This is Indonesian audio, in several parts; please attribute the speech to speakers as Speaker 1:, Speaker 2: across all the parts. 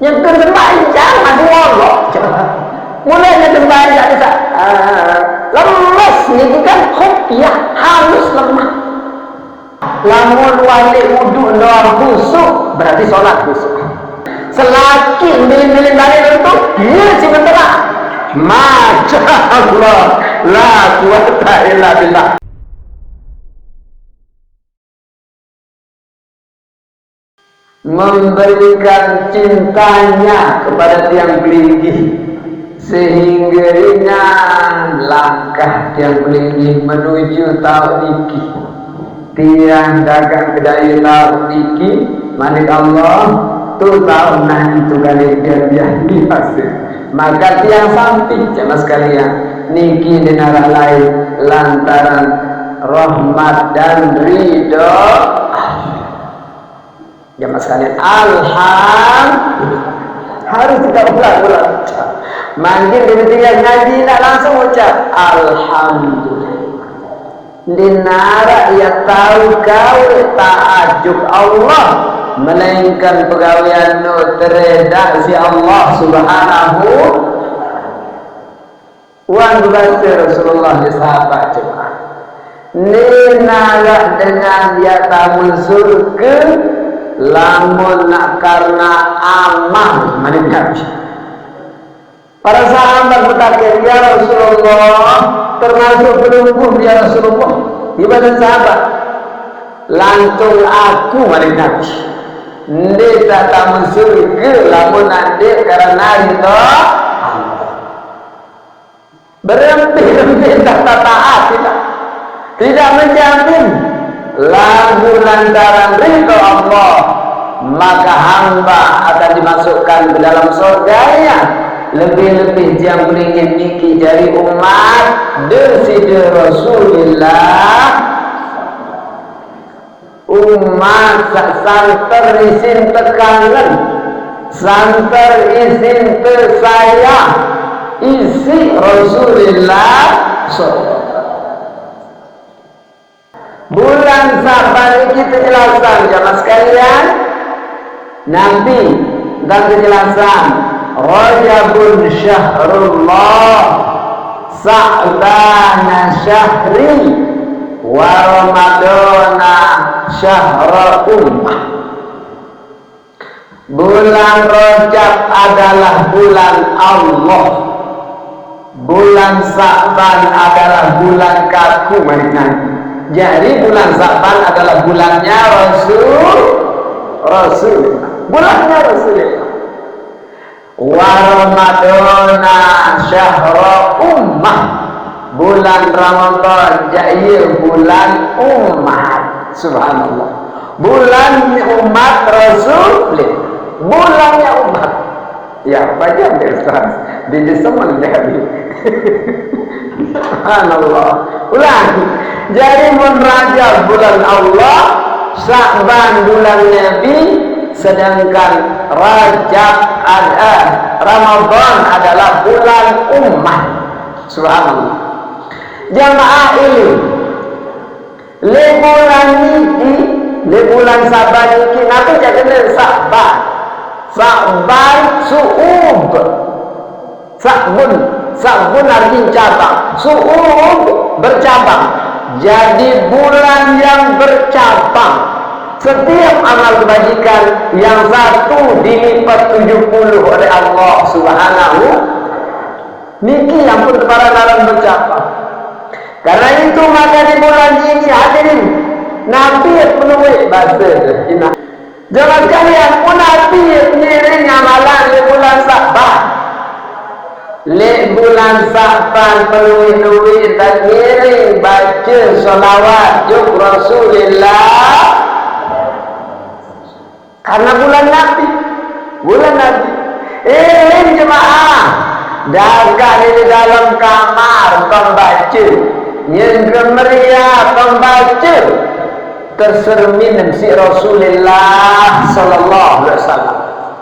Speaker 1: Yang terbayang masih ngolok. Mulainya terbayang bisa lemes ini kan kopiah halus lemah. Lamun wali wudu doang khusuk berarti sholat khusuk. Selagi milih-milih balik itu dia sebentar. Masya Allah, la quwata illa billah. Memberikan cintanya kepada tiang Belinggih sehingga ringan langkah tiang Belinggih menuju tauniki. Tiang dagang kedai tauniki manik Allah tu tahunan itu kali biasa. Maka tiang samping jamaah sekalian niki di narah lain lantaran rahmat dan ridho jamaah sekalian, alhamdulillah. Harus kita ulang-ulang. Manggil di ketika ngaji nak langsung ucap alhamdulillah. Dinara ia tahu kau ta'ajub Allah, melainkan pegawaian nu teredah si Allah subhanahu wa ta'ala. Rasulullah di sahabat jemaah ninara dengan dia tamu surga lamun nak karena amal manik. Para sahabat berkata, ya Rasulullah, termasuk penunggu ya Rasulullah. Gimana sahabat? Lantung aku manik Nabi. Ndek tak tamu surga lamun nanti karena itu berhenti tak taat tidak menjamin lagu lantaran ridho Allah, maka hamba akan dimasukkan ke dalam surganya. Lebih-lebih yang beringin niki dari umat deside Rasulullah, umat santer isin tekanan, santer isin tersayang isi Rasulullah bulan Saban kita jelasan jamaah sekalian nanti dan kejelasan Rajabun syahrullah Sa'bana syahri wa Ramadana syahra ummah. Bulan Rajab adalah bulan Allah, bulan Sa'ban adalah bulan kaku mainan. Jadi bulan Sa'ban adalah bulannya Rasul, bulannya Rasulullah. Wa Ramadana syahra ummah, bulan Ramadan jadi bulan umat. Subhanallah, bulan umat Rasul, bulannya umat. Ya baca Ustaz di desaman jadi. Subhanallah. Ulang. Jadi Rajab bulan Allah, Sa'ban bulan Nabi, sedangkan Ramadan adalah bulan umat. Subhanallah. Jamaah ini le bulan ini, le bulan Sa'ban ini nanti jadi Sa'ban. Sa'ban su'ub. Sa'bun artinya cabang. Su'ub bercabang. Jadi bulan yang bercabang. Setiap amal kebajikan yang satu dilipat 70 oleh Allah Subhanahu. Niki yang pun para dalam bercabang. Karena itu maka di bulan ini hadirin Nabi penuhi bahasa ini. Jangan kalian pun Nabi nyiring amalan di bulan Sa'ban. Le bulan Sa'ban penuhi dan ngiring baca salawat juk Rasulullah karena bulan Nabi, jemaah dagang di dalam kamar pembaca nyendra meriah pembaca tersermin si Rasulullah sallallahu alaihi wasallam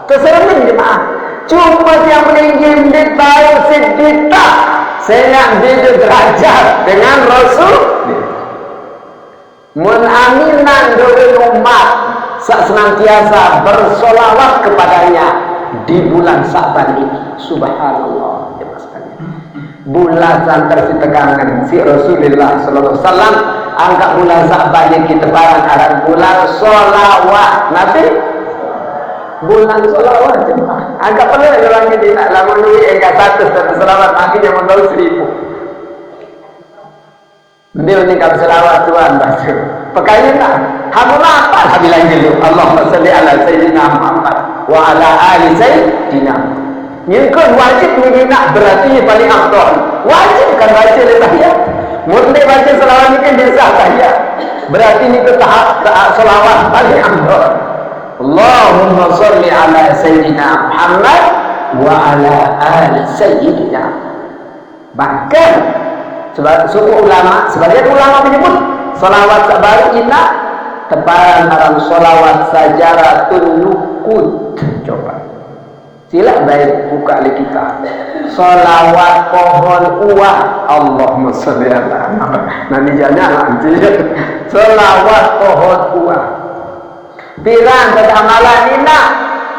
Speaker 1: tersermin jemaah. Cuma yang meninggi tahu sedita saya beda derajat dengan Rasul. Mun aminan dari umat senantiasa bersolawat kepadanya di bulan Sa'ban ini. Subhanallah, jemaah sekalian. Bulasan tersitekangan si Rasulullah sallallahu alaihi wasallam angkat bulan Sa'ban ini kita barang arah bulan sholawat Nabi, bulan sholawat jemaah. Agak perlu orang ini nak lama ni enggak satu selawat akhirnya mendaul 1000. Dia ni kalau selawat Tuhan baca. Pekaya tak? Hamu apa bilang dulu. Allahumma salli ala sayyidina Muhammad wa ala ali sayyidina. Yang kan wajib ni nak berarti paling afdal. Wajib kan baca tahiyat. Murni baca selawat ni kan dia tahiyat. Berarti ni ke tahap selawat paling afdal. Allahumma salli ala sayyidina Muhammad wa ala ali sayyidina. Bahkan suku ulama, sebagian ulama menyebut salawat sabar ina teparan dalam salawat sajaratun nukut. Coba sila baik buka li kita salawat pohon uah. Allahumma sholli ala Muhammad. Nanti jangan nanti salawat pohon uah pirang pada amalan ina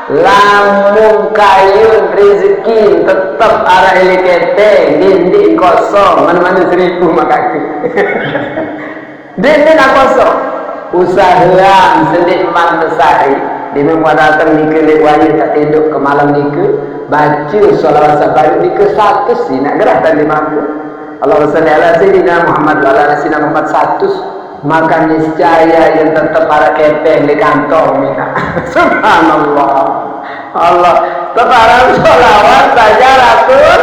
Speaker 1: lamun kayun rezeki tetap arah elikete dinding kosong mana-mana 1000 makaki dinding kosong usahaan sedikman mesari di memang datang ni ke lewani tak tidur ke malam ni ke baca salawat sabar ni ke 100 sih nak gerah dan 50. Allahumma salli ala sayyidina Muhammad wa ala sayyidina Muhammad 100 maka niscaya yang tetap para kepeng di kantong minta. Subhanallah. Allah teparan sholawat saja ratul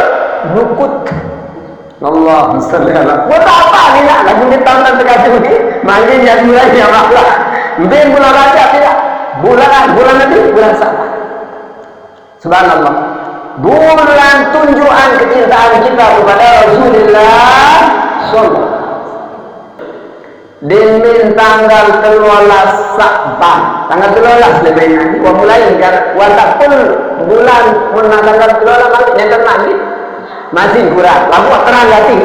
Speaker 1: nukut. Allah salli ala. Buat apa ni nak lagu di tahun terkasih ini? Mungkin yang mulanya malah. Mungkin bulan Rajab tidak. Bulan nanti bulan Sa'ban. Subhanallah. Bulan tunjukan kecintaan kita kepada Rasulullah sallallahu. Dimin tanggal 13 Sa'ban, tanggal 13 lebih nanti. Wah mulai kan, walaupun bulan menang tanggal 13 nanti yang nanti masih kurang. Lalu terang lagi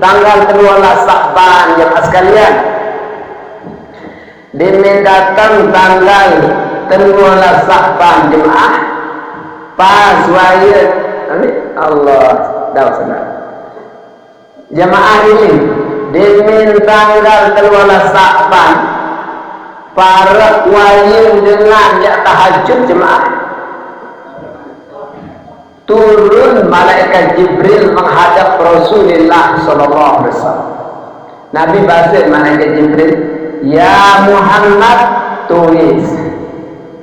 Speaker 1: tanggal 13 Sa'ban jemaah sekalian. Dimin datang tanggal 13 Sa'ban jemaah. Pas wayat, Allah dah saudara. Jemaah ini. Dimin tanggal 13 Sa'ban para wayang dengan ya tahajud jemaah turun malaikat Jibril menghadap Rasulullah sallallahu alaihi wasallam. Nabi bahasa malaikat Jibril, ya Muhammad tulis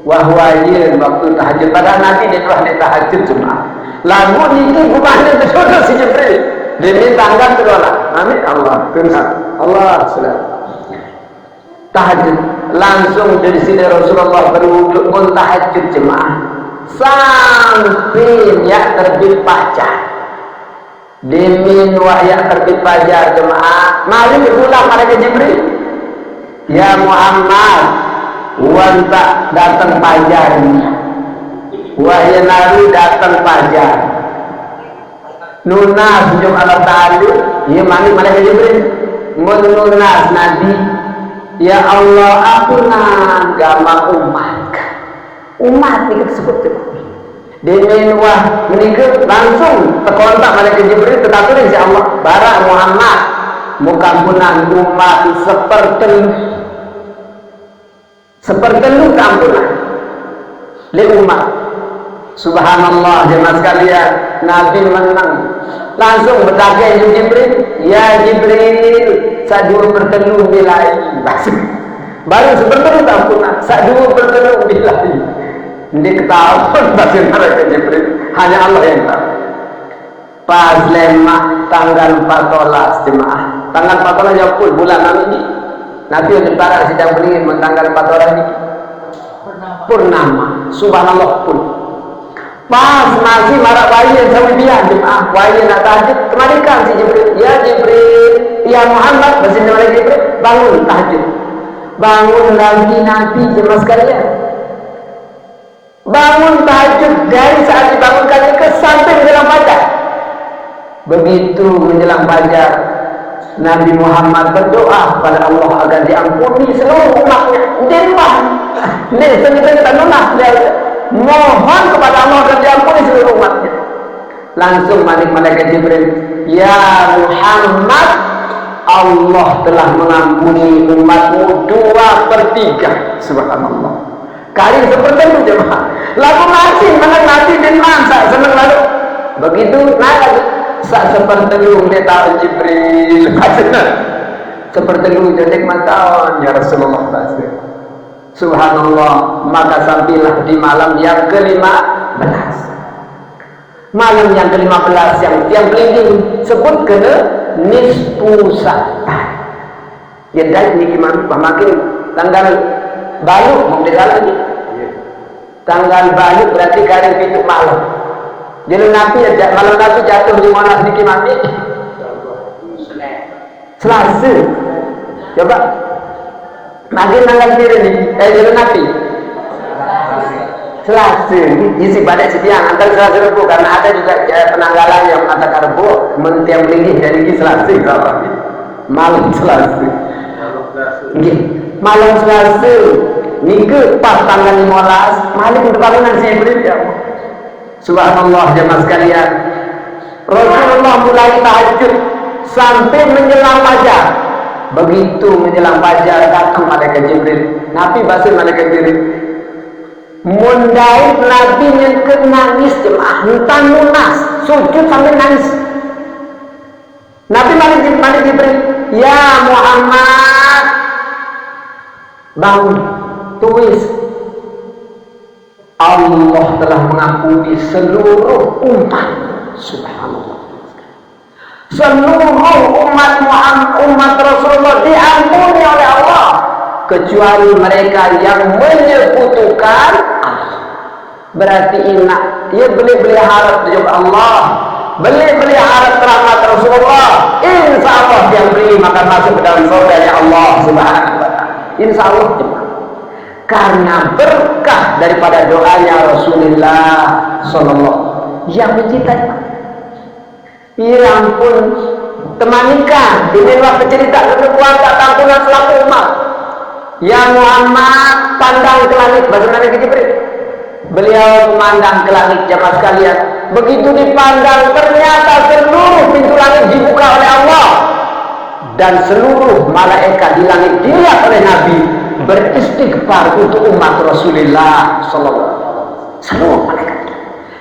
Speaker 1: wahwayin waktu tahajud. Padahal Nabi dia telah tahajud jemaah. Lagu ini bukannya betul si Jibril. Demi tanggal terolak. Amin. Allah benar. Allah sudah tahajud langsung dari sini Rasulullah berwuduk pun tahajud jemaah sampai ya terbit fajar. Demi wahya terbit fajar jemaah. Mari pulang malaikat Jibril. Ya Muhammad, wanta datang fajar ini. Wahya Nabi datang fajar. Nunas sejauh Allah Ta'ala ya mani malaikat Jibril menunas Nabi, ya Allah ampunan gama umat ni tersebut dengan wah menikah langsung terkontak malaikat Jibril tetapi insya Allah barang Muhammad muka ampunan umat sepertelu keampunan li umat. Subhanallah jemaah sekalian, Nabi menang langsung bertanya Jibril, ya Jibril sadua bertelu bilahi baru seperti ampunan sadua bertelu bilahi. Dia ketahuan bahasa mereka Jibril, hanya Allah yang tahu. Pas lemak tanggal 14 jemaah, tanggal 14 yang pun bulan ini Nabi yang barang sedang beringin tanggal 14 ini purnama. Subhanallah pun pas masih marah bayi yang sama biar jemaah bayi nak tahajud kemarikan si Jibril, ya Jibril, ya Muhammad bersinta oleh Jibril bangun tahajud, bangun lagi Nabi jemaah sekalian, bangun tahajud dari saat dibangunkan ke sampai menjelang fajar. Begitu menjelang fajar Nabi Muhammad berdoa pada Allah agar diampuni seluruh umatnya. Dia sendiri tak nunah dia mohon kepada Allah agar diampuni seluruh umatnya. Langsung malaikat Jibril, ya Muhammad, Allah telah mengampuni umatmu 2/3. Subhanallah. Kali seperti itu jemaah. Lalu nasi, mana nasi dan masa senang lalu. Begitu naik saat seperti itu dia tahu Jibril. Seperti itu jadi mataon ya Rasulullah SAW. Subhanallah. Maka sampailah di malam yang ke-15. Malam yang ke-15 yang kelingking sebut kena nisfu sa'atan. Ya dah ni gimana? Makin tanggal balik mau lagi. Tanggal balik berarti kali pintu malam. Jadi Nabi malam Nabi jatuh di mana sedikit mati? Selasa. Coba. Makin tanggal diri ni. Jadi Nabi. Selasa. Isi pada setiang antara Selasa Rabu karena ada juga penanggalan yang mengatakan Rabu mentiang melingih jadi Selasa. Malam Selasa. Malam Selasa. Minggu pas tanggal 15 malam berbangunan si Jibril ya Allah. Subhanallah jemaah sekalian. Rasulullah mulai tahajud sampai menjelang fajar. Begitu menjelang fajar datang malaikat Jibril. Nabi bahasa malaikat Jibril. Mundai Nabi yang nangis jemaah, hutan lunas, sujud sampai nangis. Nabi malaikat Jibril, ya Muhammad, bangun, tulis. Allah telah mengampuni seluruh umat. Subhanallah. Seluruh umat Muhammad, umat Rasulullah diampuni oleh Allah, kecuali mereka yang menyekutukan Allah. Berarti inak dia beli harap dari Allah, beli harap rahmat Rasulullah. Insya Allah yang beli maka masuk ke dalam surganya Allah Subhanahu wa Ta'ala. Insya Allah. Karena berkah daripada doanya Rasulullah Sallallahu yang mencintai. Ya ampun, temanikan ini waktu cerita keluarga tampungan selaku umat. Ya Muhammad, pandang ke langit. Bahasa Nabi Jibril. Beliau memandang ke langit jemaah sekalian. Begitu dipandang ternyata seluruh pintu langit dibuka oleh Allah dan seluruh malaikat di langit dilihat oleh Nabi beristighfar untuk umat Rasulullah Sallallahu Alaihi Wasallam. Seluruh malaikat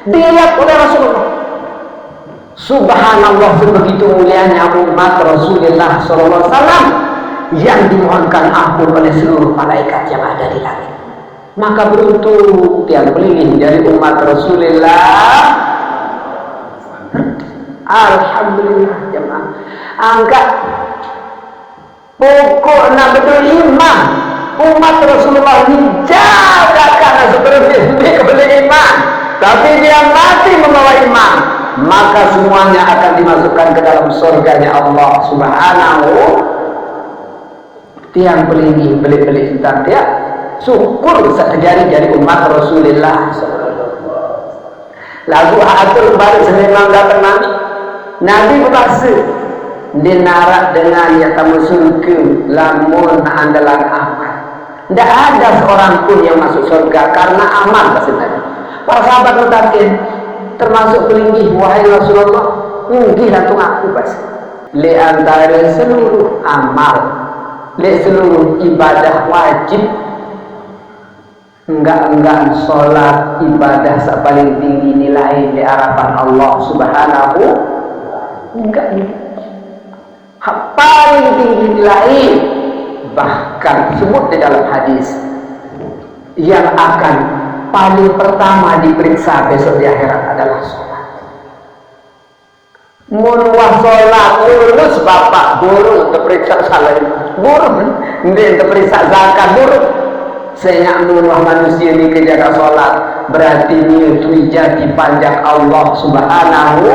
Speaker 1: dilihat oleh Rasulullah. Subhanallah, sebegitu mulianya umat Rasulullah Sallallahu Alaihi Wasallam yang dimohonkan ampun oleh seluruh malaikat yang ada di langit. Maka beruntung tiang pelingin dari umat Rasulullah. Alhamdulillah jemaah. Angkat pokoknya betul iman umat Rasulullah ini jaga karena seperti kepada iman, tapi dia mati membawa iman, maka semuanya akan dimasukkan ke dalam surganya Allah Subhanahu. Tiang pelingin beli-beli intan dia syukur sejari-jari umat Rasulullah. Lagu atur balik sememang datang Nabi berkata dinarak dengan ya tamu surga lamun andalan amal. Tidak ada seorang pun yang masuk surga karena amal maksudnya. Para sahabat mutakin termasuk pelinggi wahai Rasulullah, mungkin langsung aku bas. Le antara seluruh amal, le seluruh ibadah wajib, enggak sholat ibadah paling tinggi nilai di hadapan Allah Subhanahu. Enggak paling tinggi nilai, bahkan sebut di dalam hadis yang akan paling pertama diperiksa besok di akhirat adalah sholat. Munwah sholat lulus bapak buruk terperiksa salah buruk ini terperiksa zakat buruk. Sehingga munwah manusia ini kejaga sholat berarti ini jadi panjang Allah Subhanahu.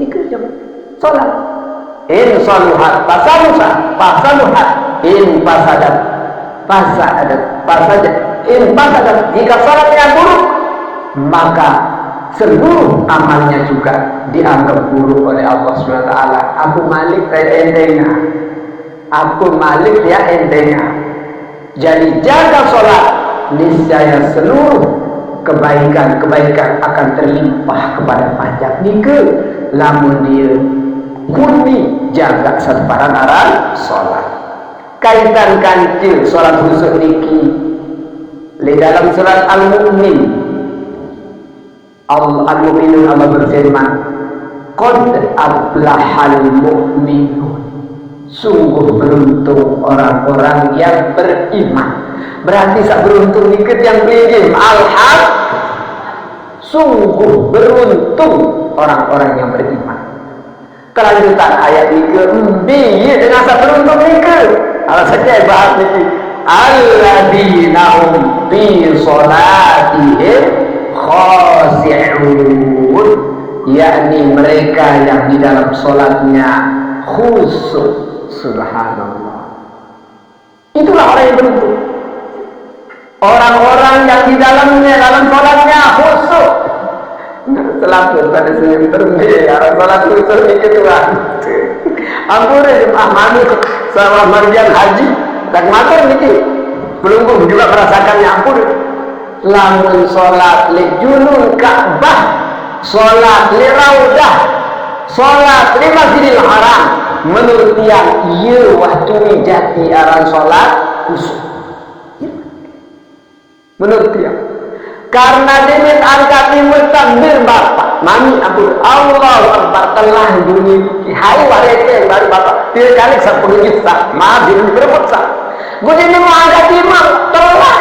Speaker 1: Ikut jam sholat. In saluhat fasaluhat in fasadat in fasadat. Jika sholatnya buruk maka seluruh amalnya juga dianggap buruk oleh Allah SWT. Aku malik kayak entengnya, aku malik ya entengnya. Jadi jaga sholat niscaya seluruh kebaikan-kebaikan akan terlimpah kepada pajak nika lamun dia kuni jaga sateparan aran salat. Kaitan kancil salat khusyuk niki di dalam surat Al-Mu'minun Allah berfirman, qad aflahal mu'minun, sungguh beruntung orang-orang yang beriman. Berarti sak beruntung nikah yang beli alham, sungguh beruntung orang-orang yang beriman. Kelanjutan ayat nikah biye dengan sak beruntung nikah. Alasannya bahas niki alladzina hum fi sholatihim khashi'un, yakni mereka yang di dalam sholatnya khusyuk. Subhanallah, itulah orang yang beruntung, orang-orang yang di dalam sholatnya khusyuk. Selamat pada senyum termih orang sholat khusyuk itu Tuhan. Ampun jemaah mami sama marjan haji tak matur niki belum juga merasakannya. Ampun lamun sholat li junul Ka'bah, sholat li raudah, sholat li Masjidil Haram, menurut yang iya waktu jati aran sholat khusyuk. Menurut dia karena dimit angkat imut takbir bapak mami ampun Allahu Akbar telah dunia hai wareke baru bapak dia kali 10 juta maaf dia berapa sak gue jadi mau angkat imam telah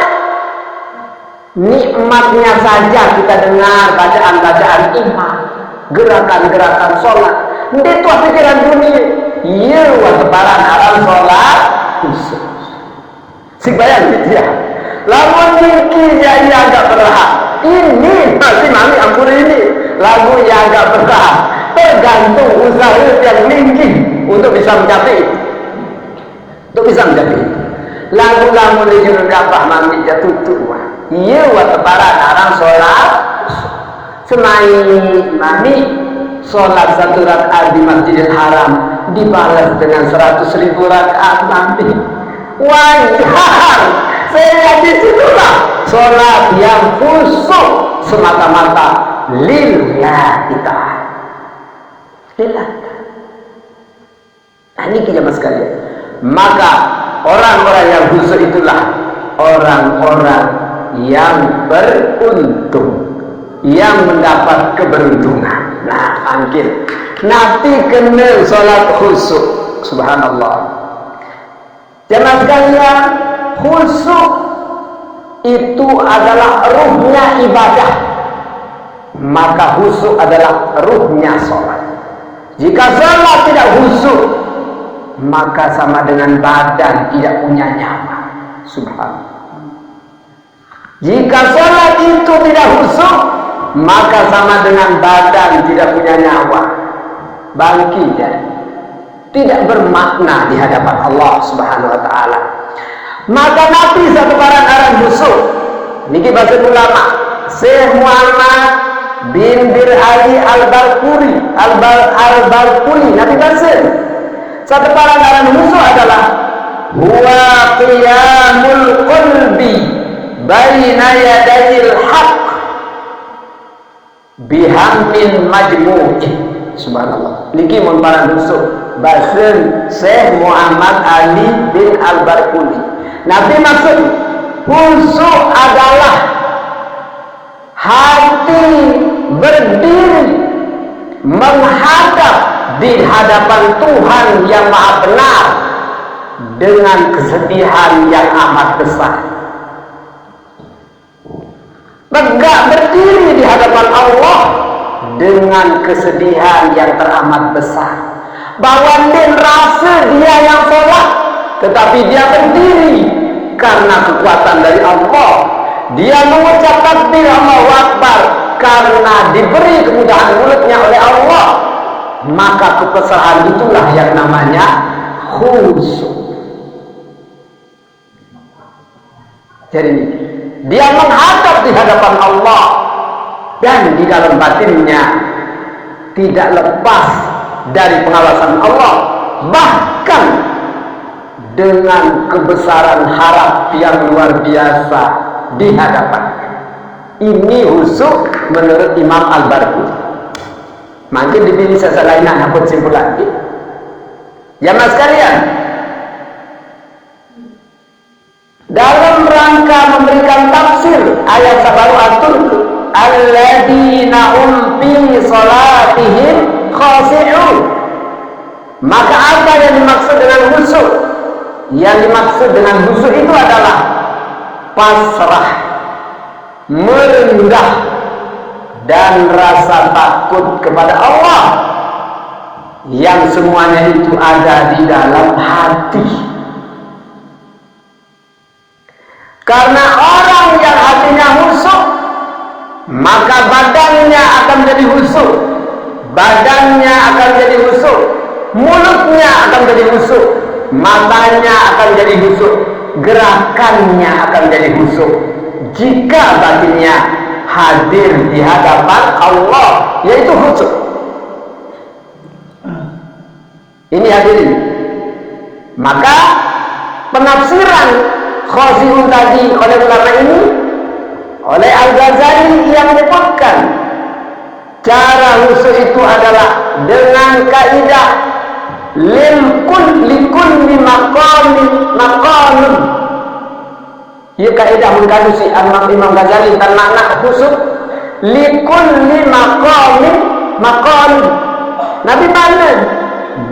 Speaker 1: nikmatnya saja kita dengar bacaan-bacaan imam, gerakan-gerakan sholat itu pikiran dunia iya wateparan aran sholat khusyuk si bayang gitu ya. Lagu niki jadi agak berhak. Ini masih mami ampun ini lagu yang agak berhak. Tergantung usaha yang tinggi untuk bisa mencapai. Lagu-lagu di judul Ka'bah mami jatuh tua. Iya wateparan arang sholat. Semai mami sholat 1 rakaat di Masjidil Haram dibalas dengan 100.000 rakaat mami. Wajar. Saya di situlah sholat yang khusyuk semata-mata lillahi ta'ala. Lillah. Nah ini kita sekalian. Maka orang-orang yang khusyuk itulah orang-orang yang beruntung, yang mendapat keberuntungan. Nah, angkir. Nanti kena sholat khusyuk. Subhanallah. Jemaah sekalian, khusyuk itu adalah ruhnya ibadah, maka khusyuk adalah ruhnya sholat. Jika sholat tidak khusyuk, maka sama dengan badan tidak punya nyawa. Subhanallah. Jika sholat itu tidak khusyuk, maka sama dengan badan tidak punya nyawa, bangkit dan tidak bermakna di hadapan Allah Subhanahu wa taala. Maka Nabi satu barang aran khusyuk niki bahasa ulama Syekh Muhammad bin Bir Ali Al-Balkuri Nabi bahasa satu barang aran khusyuk adalah huwa qiyamul qalbi baina yadayil haqq bihammin majmu'in. Subhanallah, niki mun barang khusyuk bahasa Syekh Muhammad Ali bin Al-Balkuri. Nabi maksud khusyuk adalah hati berdiri menghadap di hadapan Tuhan yang Maha Benar dengan kesedihan yang amat besar. Tegak berdiri di hadapan Allah dengan kesedihan yang teramat besar. Bahwa dia rasa dia yang sholat, tetapi dia berdiri karena kekuatan dari Allah. Dia mengucap takbir Allahu Akbar karena diberi kemudahan mulutnya oleh Allah. Maka kepesahan itulah yang namanya khusyuk. Jadi dia menghadap di hadapan Allah dan di dalam batinnya tidak lepas dari pengawasan Allah, bahkan dengan kebesaran harap yang luar biasa di hadapan. Ini husuk menurut Imam Al-Barqudi. Makin dipilih sesalain apa kesimpulan ini. Jamaah sekalian, dalam rangka memberikan tafsir ayat sabaru'atul alladzina hum fi salatihim khashi'un, maka apa yang dimaksud dengan husuk? Yang dimaksud dengan husuk itu adalah pasrah, merendah, dan rasa takut kepada Allah, yang semuanya itu ada di dalam hati. Karena orang yang hatinya husuk, maka badannya akan jadi husuk, badannya akan jadi husuk, mulutnya akan jadi husuk, matanya akan jadi husuk, gerakannya akan jadi husuk, jika batinnya hadir di hadapan Allah, yaitu husuk. Ini hadirin. Maka penafsiran khashi'un tadi oleh ulama ini, oleh Al-Ghazali, yang menyebutkan cara husuk itu adalah dengan kaidah likulli maqamin. Ia kaidah mengkadusi Imam Ghazali tentang makna husuk. Likulli maqamin. Nabi mana?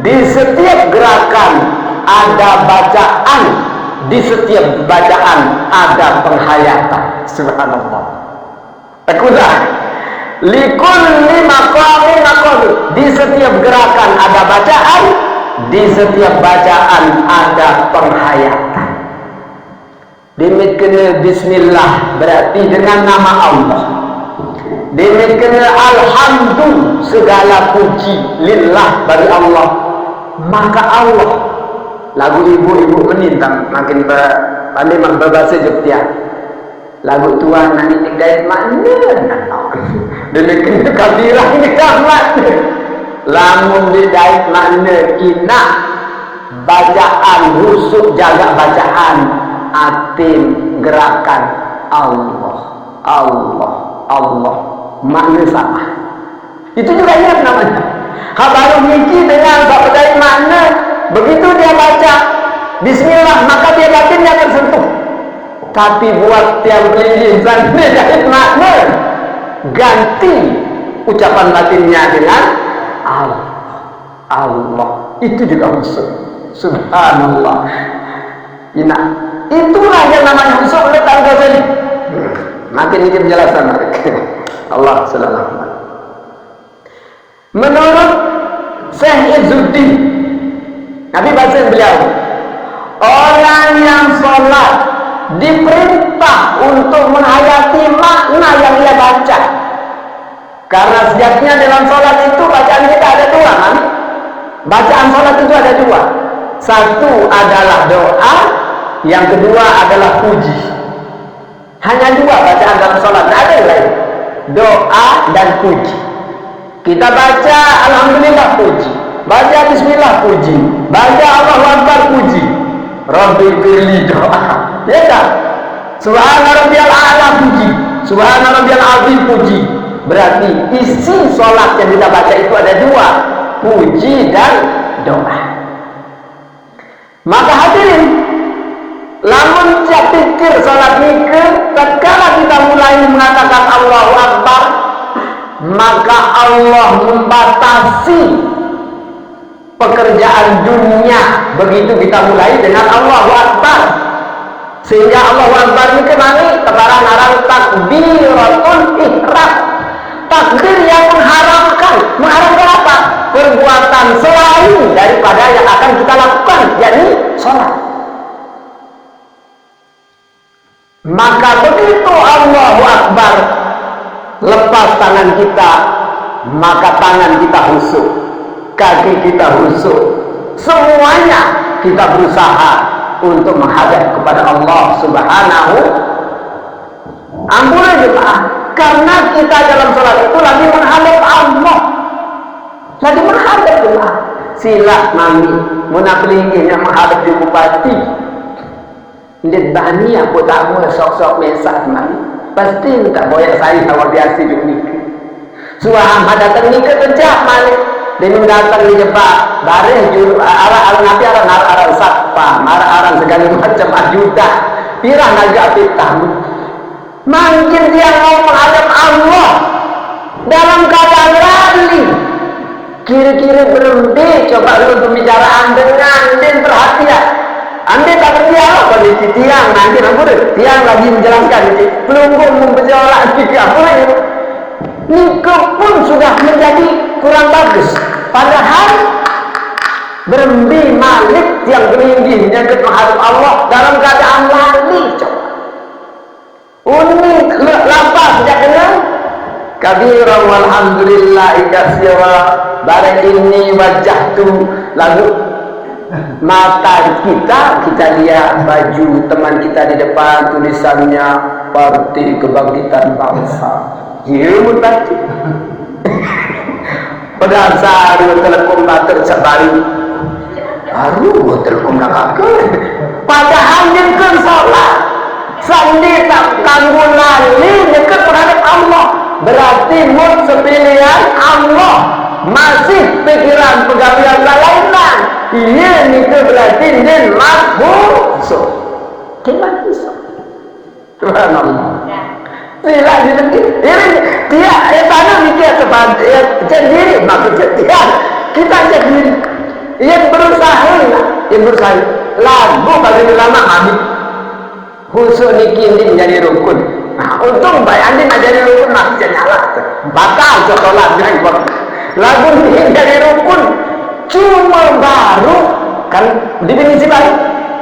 Speaker 1: Di setiap gerakan ada bacaan, di setiap bacaan ada penghayatan. Subhanallah. Takulah. Likulli maqamin. Di setiap gerakan ada bacaan, di setiap bacaan ada penghayatan. Demikian bismillah berarti dengan nama Allah. Demikian alhamdulillah, segala puji lillah bagi Allah. Maka Allah, lagu ibu-ibu menintang makin pandai berbahasa Jogja. Lagu tua nanti digait makna. Demikian kabirah ini kamat. Lamun digait makna kina bacaan husuk, jaga bacaan, atim gerakan Allah, Allah, Allah, makna sama. Itu juga ingat namanya. Baru miki dengan sabdai makna, begitu dia baca bismillah, maka dia batinnya tersentuh. Tapi buat tiap lisan dari makna, ganti ucapan batinnya dengan Allah, Allah. Itu juga husuk. Subhanallah. Itulah yang namanya husuk oleh Al-Ghazali. Makin ini penjelasan mereka. Allah sallallahu. Menurut Syekh Izzuddin, Nabi bahasa beliau, orang yang sholat diperintah untuk menghayati makna yang ia baca. Karena sejatinya dalam sholat itu bacaan kita ada dua, kan? Bacaan sholat itu ada dua. Satu adalah doa, yang kedua adalah puji. Hanya dua bacaan dalam sholat, tidak ada yang lain. Doa dan puji. Kita baca alhamdulillah puji, baca bismillah puji, baca Allahu Akbar puji, Rabbi firli doa, ya kan? Subhana rabbiyal a'la puji, subhana rabbiyal azim puji. Berarti isi sholat yang kita baca itu ada dua, puji dan doa. Maka hadirin, lamun cak pikir sholat mikir, tatkala kita mulai mengatakan Allahu Akbar, maka Allah membatasi pekerjaan dunia. Begitu kita mulai dengan Allahu Akbar, sehingga Allahu Akbar ini kemana? Kebarang arang takbiratul ihram, takbir yang mengharamkan apa? Perbuatan selain daripada yang akan kita lakukan, yakni sholat. Maka begitu Allahu Akbar, lepas tangan kita, maka tangan kita husuk, kaki kita husuk, semuanya kita berusaha untuk menghadap kepada Allah Subhanahu. Ampunlah jemaah, karena kita dalam sholat itu lagi menghadap Allah, lagi menghadap jemaah. Sila mami munaflikin yang menghadap di bupati, Dia bani apa tak mau sok-sok mesak mari. Pasti tak boleh saya awak biasa hidup ni. Suah datang ni ke kerja malik. Dia datang di jebak baris juru arah nabi arah satpam arah segala macam ajudan. Pirah naga pitang. Mungkin dia mau menghadap Allah dalam keadaan rali. Kira-kira berhenti coba lu pembicaraan dengan dan perhatian. Anda tak kerja apa kondisi tiang nanti nampak tiang lagi menjelaskan belum memperjalanan tiga apa itu. Nikah pun sudah menjadi kurang bagus. Padahal berhenti malik yang tinggi menyangkut menghadap Allah dalam keadaan lali. Unik lapas sejak kenal kabiran walhamdulillah katsira barang ini wajah tu lalu mata kita lihat baju teman kita di depan tulisannya Parti Kebangkitan Bangsa. Ya mutati. Pada saat telekom bater sabari baru telekom nak padahal dia kan salah sandi tak kanggo lali dekat terhadap Allah berarti mut sepilihan Allah masih pikiran pegawai lainan iya ni ke berarti dia mahfuz gimana bisa subhanallah sila ini dia tanah mikir sebagai sendiri maksudnya dia kita sendiri yang berusaha lagu bagi ulama kami khusus ini menjadi rukun. Nah, untung baik anda nak jadi rukun masih nyala batal sekolah dengan ikut lagu ini jadi rukun cuma baru kan definisi baru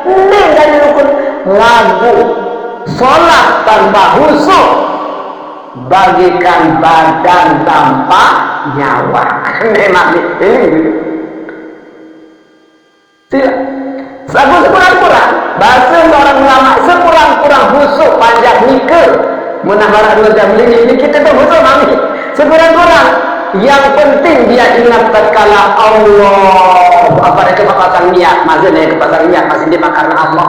Speaker 1: ini jadi rukun lagu sholat tanpa khusyuk bagikan badan tanpa nyawa. Memang ini tidak sekurang-kurang bahasa orang ulama sekurang-kurang khusyuk panjang nikah menambah 2 jam ini kita tu khusyuk mami sekurang-kurang yang penting dia ingat tatkala Allah apa ada kepasang niat maksudnya kepasang niat masih dia karena Allah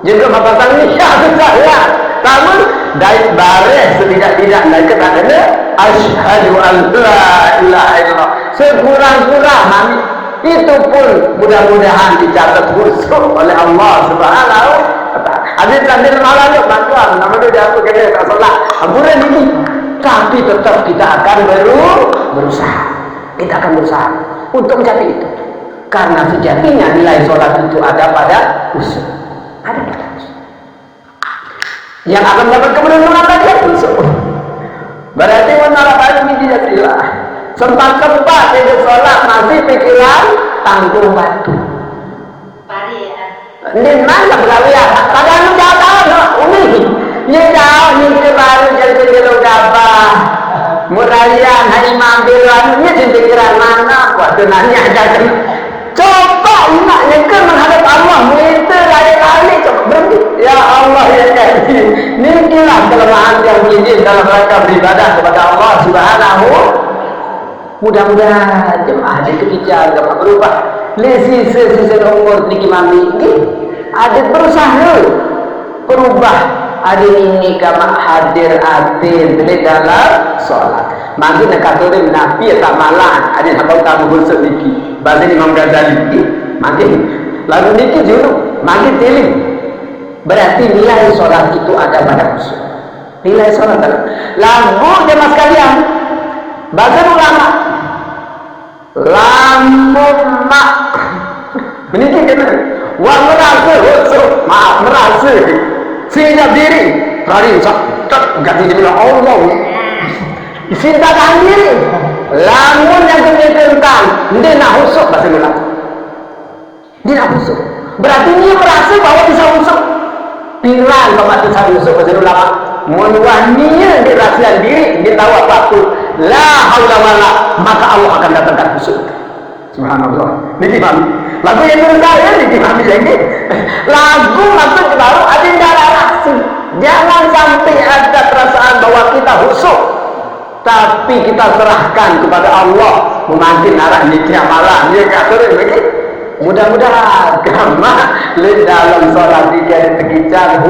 Speaker 1: juga kepasang niat saya namun dari baris setidak-tidak mereka tak ada asyhadu an la ilaha illallah sekurang-kurang mami itu pun mudah-mudahan dicatat khusyuk oleh Allah Subhanahu wa taala. Habis sambil malam bantuan nama dia jatuh kena tak salah. Ampunan ini tapi tetap kita akan berusaha. Kita akan berusaha untuk mencapai itu. Karena sejatinya nilai sholat itu ada pada khusyuk. Ada pada khusyuk. Yang akan dapat keberuntungan lagi khusyuk. Berarti menara ini tidak silah. Sempat-sempat itu sholat masih pikiran tanggung batu. Ini mana berlawian? Kadang jauh umi. Ini jauh ini baru jadi jauh gabah. Murayan hari mambilan ini pikiran mana? Waktu nanya jadi. Coba ingatnya ke menghadap Allah. Itu lari-lari coba berhenti. Ya Allah ya jadi. Inilah kelemahan yang begini dalam rangka beribadah kepada Allah Subhanahu. Mudah-mudahan jemaah di kebijakan dapat berubah. Sisa umur niki mami ada berusaha berubah. Ada ini kama hadir atin di dalam sholat. Mungkin nak katakan nabi tak malan. Ada nak tahu khusus niki. Bahasa Imam Ghazali. Mungkin lagu niki juru. Mungkin teling. Berarti nilai sholat itu ada pada khusus. Nilai sholat lagu jemaah sekalian. Bahasa ulama lamun mak meniki kena wa merasa khusyuk merasa siap diri tadi tak ganti dia bilang Allah cintakan diri lamun yang tentang dia nak khusyuk bahasa ulama dia nak khusyuk berarti dia merasa bahwa bisa khusyuk piran bapak tu saya khusyuk bahasa ulama menuaninya dia rahsia diri dia tahu apa tu la haula wala maka Allah akan datangkan khusyuk. Subhanallah. Niki mami. Lagu yang berbeda niki mami lagi. Lagu maksud baru ada narasi. Jangan sampai ada perasaan bahwa kita khusyuk, tapi kita serahkan kepada Allah. Mungkin arah niki amalan dia kata begini. Mudah-mudahan agama le dalam sholat tiga tegican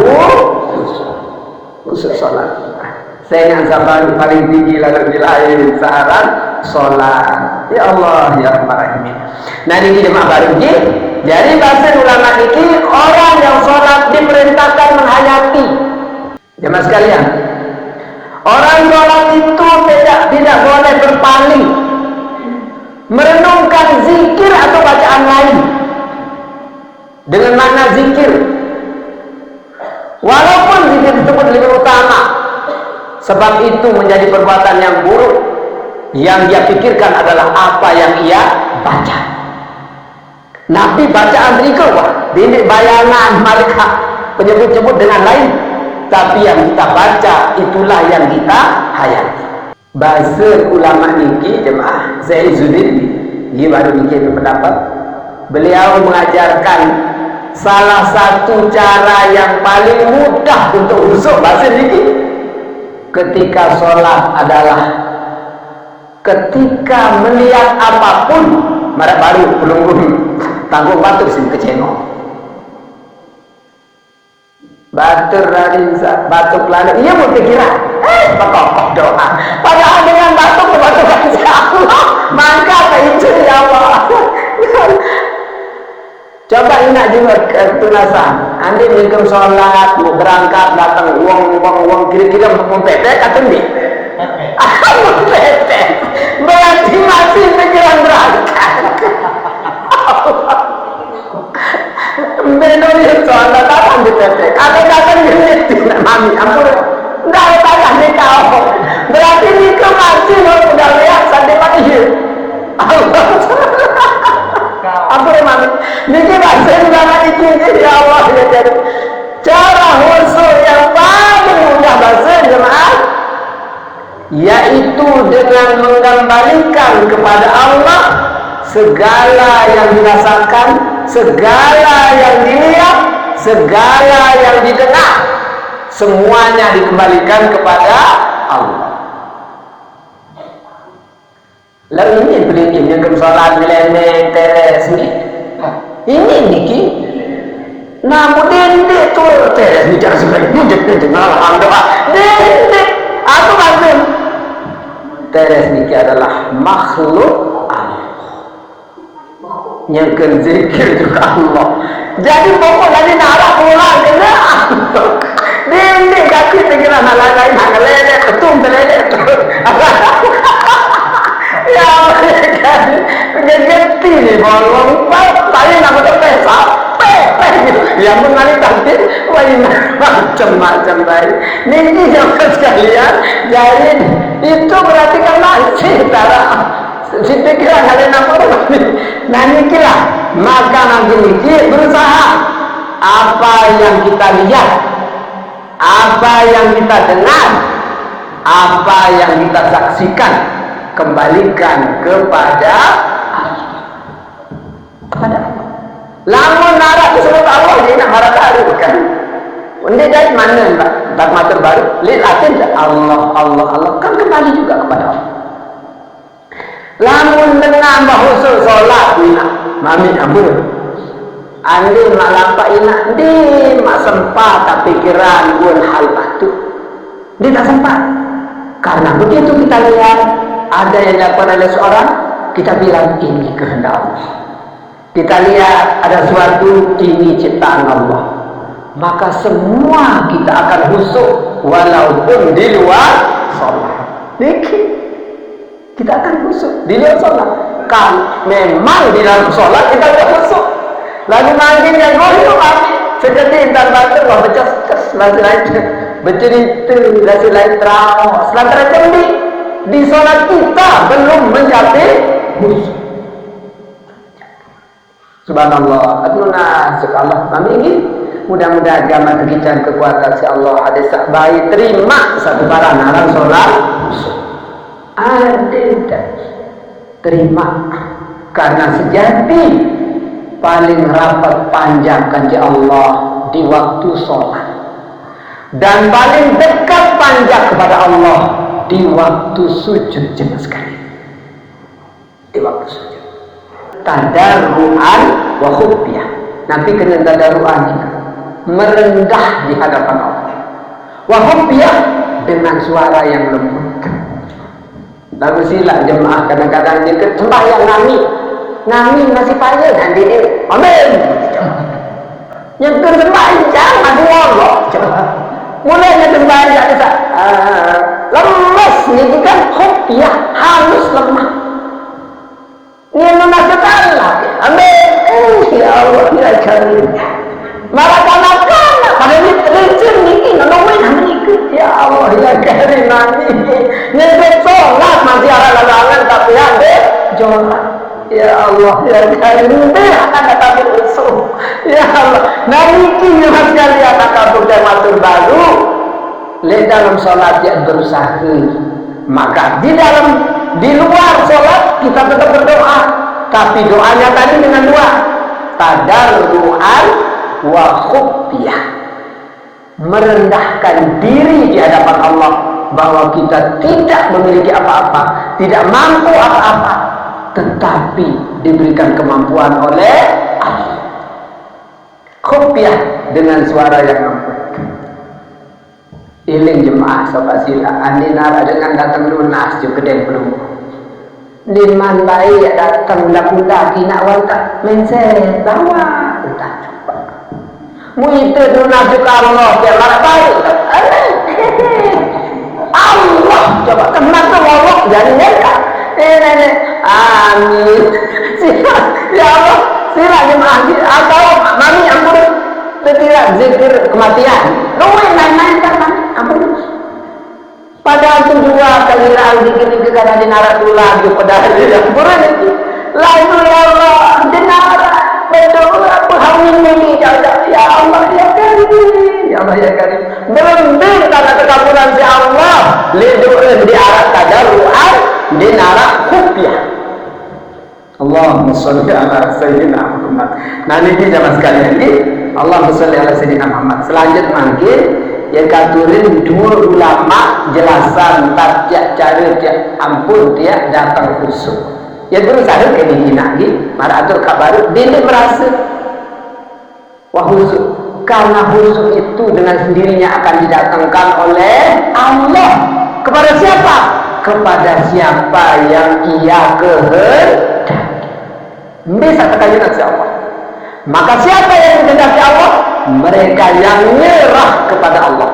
Speaker 1: khusus sholat. Saya yang sabar paling tinggi lalu di lain saran sholat. Ya Allah ya Rabbal Alamin. Nah ini jemaah baru ini. Jadi bahasa ulama ini orang yang sholat diperintahkan menghayati. Jemaah sekalian, orang sholat itu tidak boleh berpaling, merenungkan zikir atau bacaan lain dengan makna zikir, walaupun zikir tersebut lebih utama, sebab itu menjadi perbuatan yang buruk. Yang dia pikirkan adalah apa yang ia baca. Nabi bacaan zikir ini bayangan mereka penyebut-nyebut dengan lain, tapi yang kita baca itulah yang kita hayati. Bahasa ulama niki jemaah Zaizuddin ini baru bikin pendapat. Beliau mengajarkan salah satu cara yang paling mudah untuk khusyuk bahasa niki ketika sholat adalah ketika melihat apapun, marah baru belum tanggung batur sini kecengok. Batur radinsa, batuk lalu, iya mau pikiran, pokok doa. Padahal dengan batuk kan Allah, maka itu ya Allah. Coba ingat juga tunasan, anda minum sholat, mau berangkat, datang uang kira-kira mau pepek atau enggak? Mau pepek, berarti masih pikiran berangkat. Menurut sholat datang di pepek, ada datang di mami, ampun, enggak ada datang di kau. Berarti ini masih udah lihat sampai mati. Ampun mami, ini bahasa ulama itu ya Allah ya jadi cara khusyuk yang paling mudah bahasa jemaah, yaitu dengan mengembalikan kepada Allah segala yang dirasakan, segala yang dilihat, segala yang didengar, semuanya dikembalikan kepada Allah. Lalu ini beliin yang sholat milene teres ni. Ini niki. Namun dendek tu teres ni jangan sebaik dendek alhamdulillah. Dendek atau macam teres niki adalah makhluk Allah. Yang zikir juga Allah. Jadi pokok tadi narah pulang kena. Dendek kaki segera lain halele ketum telele. Ya kan ngerti nih bolong tadi nama pesa gitu yang menarik tadi macam-macam baik ini jangan sekalian jadi itu berarti kan masih cara si pikiran kalian apa nah nikilah maka nanti niki berusaha apa yang kita lihat, apa yang kita dengar, apa yang kita saksikan, kembalikan kepada Allah. Lamun narah disebut Allah, dia nak marah baru kan? Ini dari mana tak matur baru? Lihatin Allah kan kembali juga kepada Allah. Lamun dengan bahusul solat, mami ampun. Andi mak lampak ina, di mak sempat tak pikiran buat hal batu. Dia tak sempat. Karena begitu kita lihat ada yang dilakukan oleh seorang, kita bilang ini kehendak Allah. Kita lihat ada suatu, ini ciptaan Allah. Maka semua kita akan khusyuk walaupun di luar sholat. Kita akan khusyuk di luar sholat. Kan memang di dalam sholat kita tidak khusyuk. Lalu makin yang goyang seperti intan batur wah becas lain bercerita lain terang selantaran di sholat kita belum mencapai khusyuk. Subhanallah, aduna sekallah kami ini mudah-mudahan agama tergican kekuatan si Allah ada sak baik terima satu barang narang sholat ada terima karena sejati paling rapat panjang kanji Allah di waktu sholat dan paling dekat panjang kepada Allah di waktu sujud jemaah sekalian, di waktu sujud. tadarruan wa khufyah. Nabi kena tadarruan, merendah di hadapan Allah. Wa khufyah, dengan suara yang lembut. Lalu sila jemaah kadang-kadang dia sembahyang nami masih payah nanti dia amin. Yang sembahyang masih ngolok. Mulainya sembahyang bisa lemes ini kan khufyah, halus lemah. Ini menakutkanlah. Amin. Ya Allah ya Karim. Malah kanak-kanak pada ini licin ini nolongin ini. Ya Allah ya Karim nanti. Nyebut sholat masih ada larangan tapi ada jolat. Ya Allah ya Karim. Akan tapi usul. Ya Allah. Nanti mas kalian akan bukan matur baru. Lihat dalam sholat yang berusaha. Maka di luar sholat kita tetap berdoa, tapi doanya tadi dengan dua, tadarruan wa khufyah, merendahkan diri di hadapan Allah bahwa kita tidak memiliki apa-apa, tidak mampu apa-apa, tetapi diberikan kemampuan oleh Allah. Khufyah dengan suara yang lembut. Iling jemaah sobat sila andinara dengan datang lunas juga kedeng belum liman baik ya datang lakukan nak wantak menset bawa entah coba mu itu lunas juga Allah dia marah baik Allah coba tenang tuh ngomong jadi mereka amin ya Allah sila jemaah atau mami ampun tidak zikir kematian luwih main-main kan ampun. Padahal itu dua kaliran dikit-dikit karena dinara lagi pada hari yang kurang itu. Lalu ya Allah, dinara betul aku hamil ini ya Allah ya Karim, ya Allah ya Karim. Berlebih karena kekaburan si Allah, lidul di arah tadarruan dinara khufyah. Allahumma sholli ala sayyidina Muhammad. Nah ini jamaah sekalian ini Allahumma sholli ala sayyidina Muhammad. Selanjutnya mungkin yang katurin dua ulama jelasan tajak cara dia ampun dia datang khusyuk. Yang berusaha ke diri lagi, marah atur kabar dia merasa wah khusyuk karena khusyuk itu dengan sendirinya akan didatangkan oleh Allah kepada siapa? Kepada siapa yang ia kehendaki. Bisa terkait Allah. Maka siapa yang dikehendaki Allah? Mereka yang nyerah kepada Allah,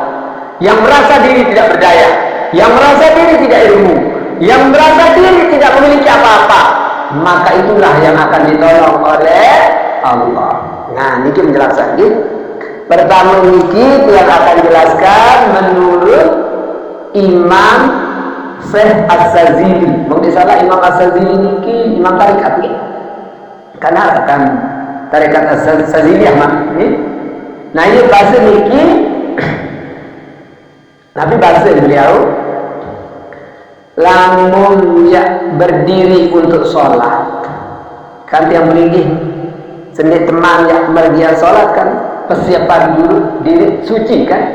Speaker 1: yang merasa diri tidak berdaya, yang merasa diri tidak ilmu, yang merasa diri tidak memiliki apa-apa, maka itulah yang akan ditolong oleh Allah. Nah, ini menjelaskan ini. Pertama ini yang akan jelaskan menurut Imam Syekh As-Sazili. Mungkin salah Imam As-Sazili ini Imam Tarikat ini. Karena akan Tarikat As-Sazili ini. Nah ini bahasa niki Nabi bahasa beliau lamun ya berdiri untuk sholat kan yang beringin sendiri teman yang berdiam sholat kan persiapan dulu diri suci kan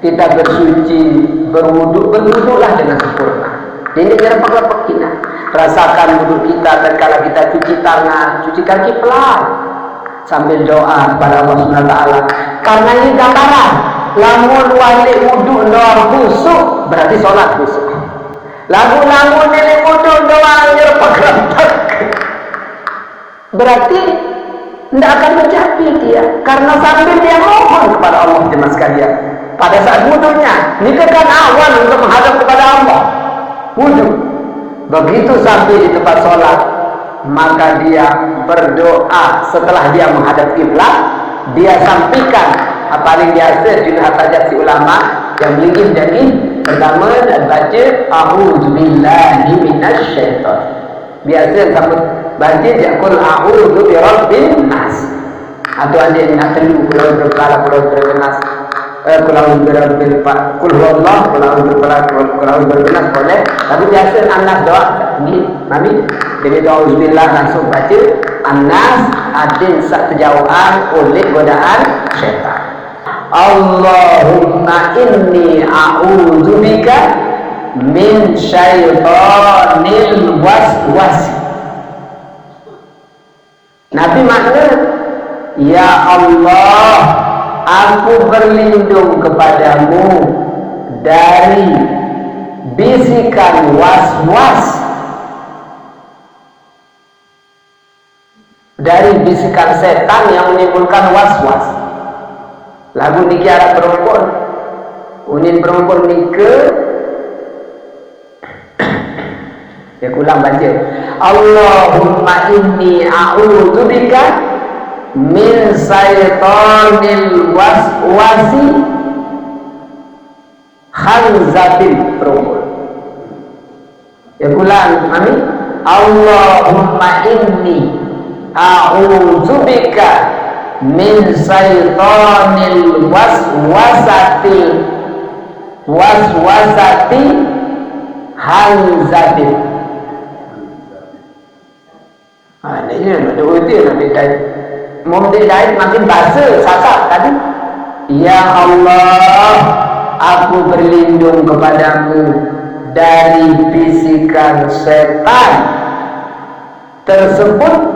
Speaker 1: kita bersuci berwuduklah dengan sempurna ini kira pakai kita rasakan wuduk kita tatkala kita cuci tangan cuci kaki pelan sambil doa kepada Allah SWT karena ini gambaran lamun wajib wudhu doa khusyuk berarti sholat khusyuk lamun ini wudhu doa nyerpak-nyerpak berarti tidak akan mencapai dia karena sambil dia mohon kepada Allah jemaah sekalian pada saat wudhunya ini kan awan untuk menghadap kepada Allah wudhu begitu sampai di tempat sholat maka dia berdoa setelah dia menghadap kiblat dia sampaikan paling biasa juga tajak si ulama yang melingkih jadi pertama dan baca a'udzubillahi minasyaitan biasa sama baca dia qul a'udzu birabbin nas atau ada yang nak telu pulau berkala pulau berkenas pulau berbil kul huwallah pulau berkenas boleh tapi biasa anas doa ni mami jadi doa bismillah langsung baca anas adin sak terjauhan oleh godaan syaitan. Allahumma inni a'udzubika min syaitanil waswas. Nabi makna, ya Allah, aku berlindung kepadamu dari bisikan was-was, dari bisikan setan yang menimbulkan was-was. Lagu niki arah perempuan, unin perempuan nike, ya kulang baca. Allahumma inni a'udzubika min syaitonil waswasi khanzabil perempuan. Ya kulang, amin. Allahumma inni a'udzubika min syaitonil waswasati hanzabil. Ini ada uti nanti dai, mau dai makin bahasa sasak tadi. Ya Allah, aku berlindung kepadamu dari bisikan setan tersebut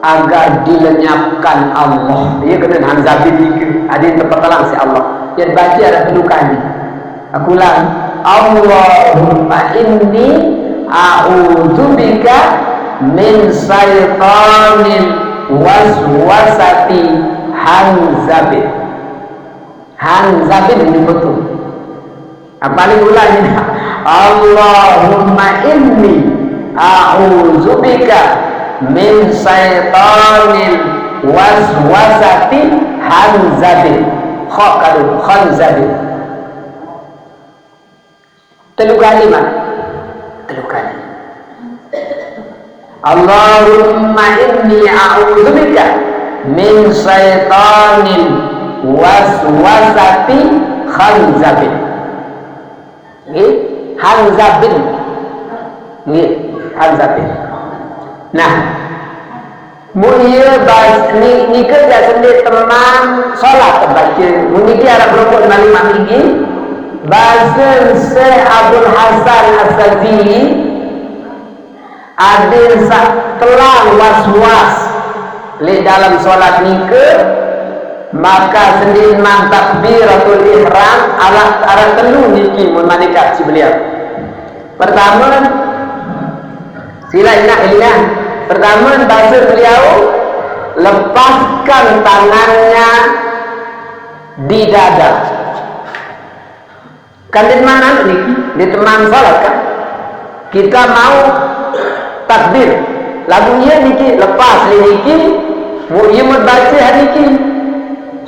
Speaker 1: agar dilenyapkan Allah. Ia kena hanzabil dikir. Ada yang terpetalang si Allah. Yang baca ada pedukannya. Aku ulang. Allahumma inni a'udzubika min syaitonil waswasati hanzabil. Hanzabil ini betul. Paling ulangnya, Allahumma inni a'udzubika min syaitonil waswasati hanzabil. Khanzabil. Telu kali mak. Telu kali. Allahumma inni a'udzubika min syaitonil waswasati khanzabil. Nggih, hanzabil. Nggih, hanzabil. Nah, mulia bas ni kerja sendiri teman solat terbaca. Mungkin ada berukut malam ini. Bahasa Syekh Abdul Hasan As-Sadzili ada telah was-was di dalam solat nikah, maka sendiri man takbiratul ihram ala telu niki mun manikat si beliau. Pertama, sila ingat. Pertama bahasa beliau, lepaskan tangannya di dada. Kan di mana niki? Di teman salat kan? Kita mau takbir. Lagunya niki lepas niki, mu ieu baca niki.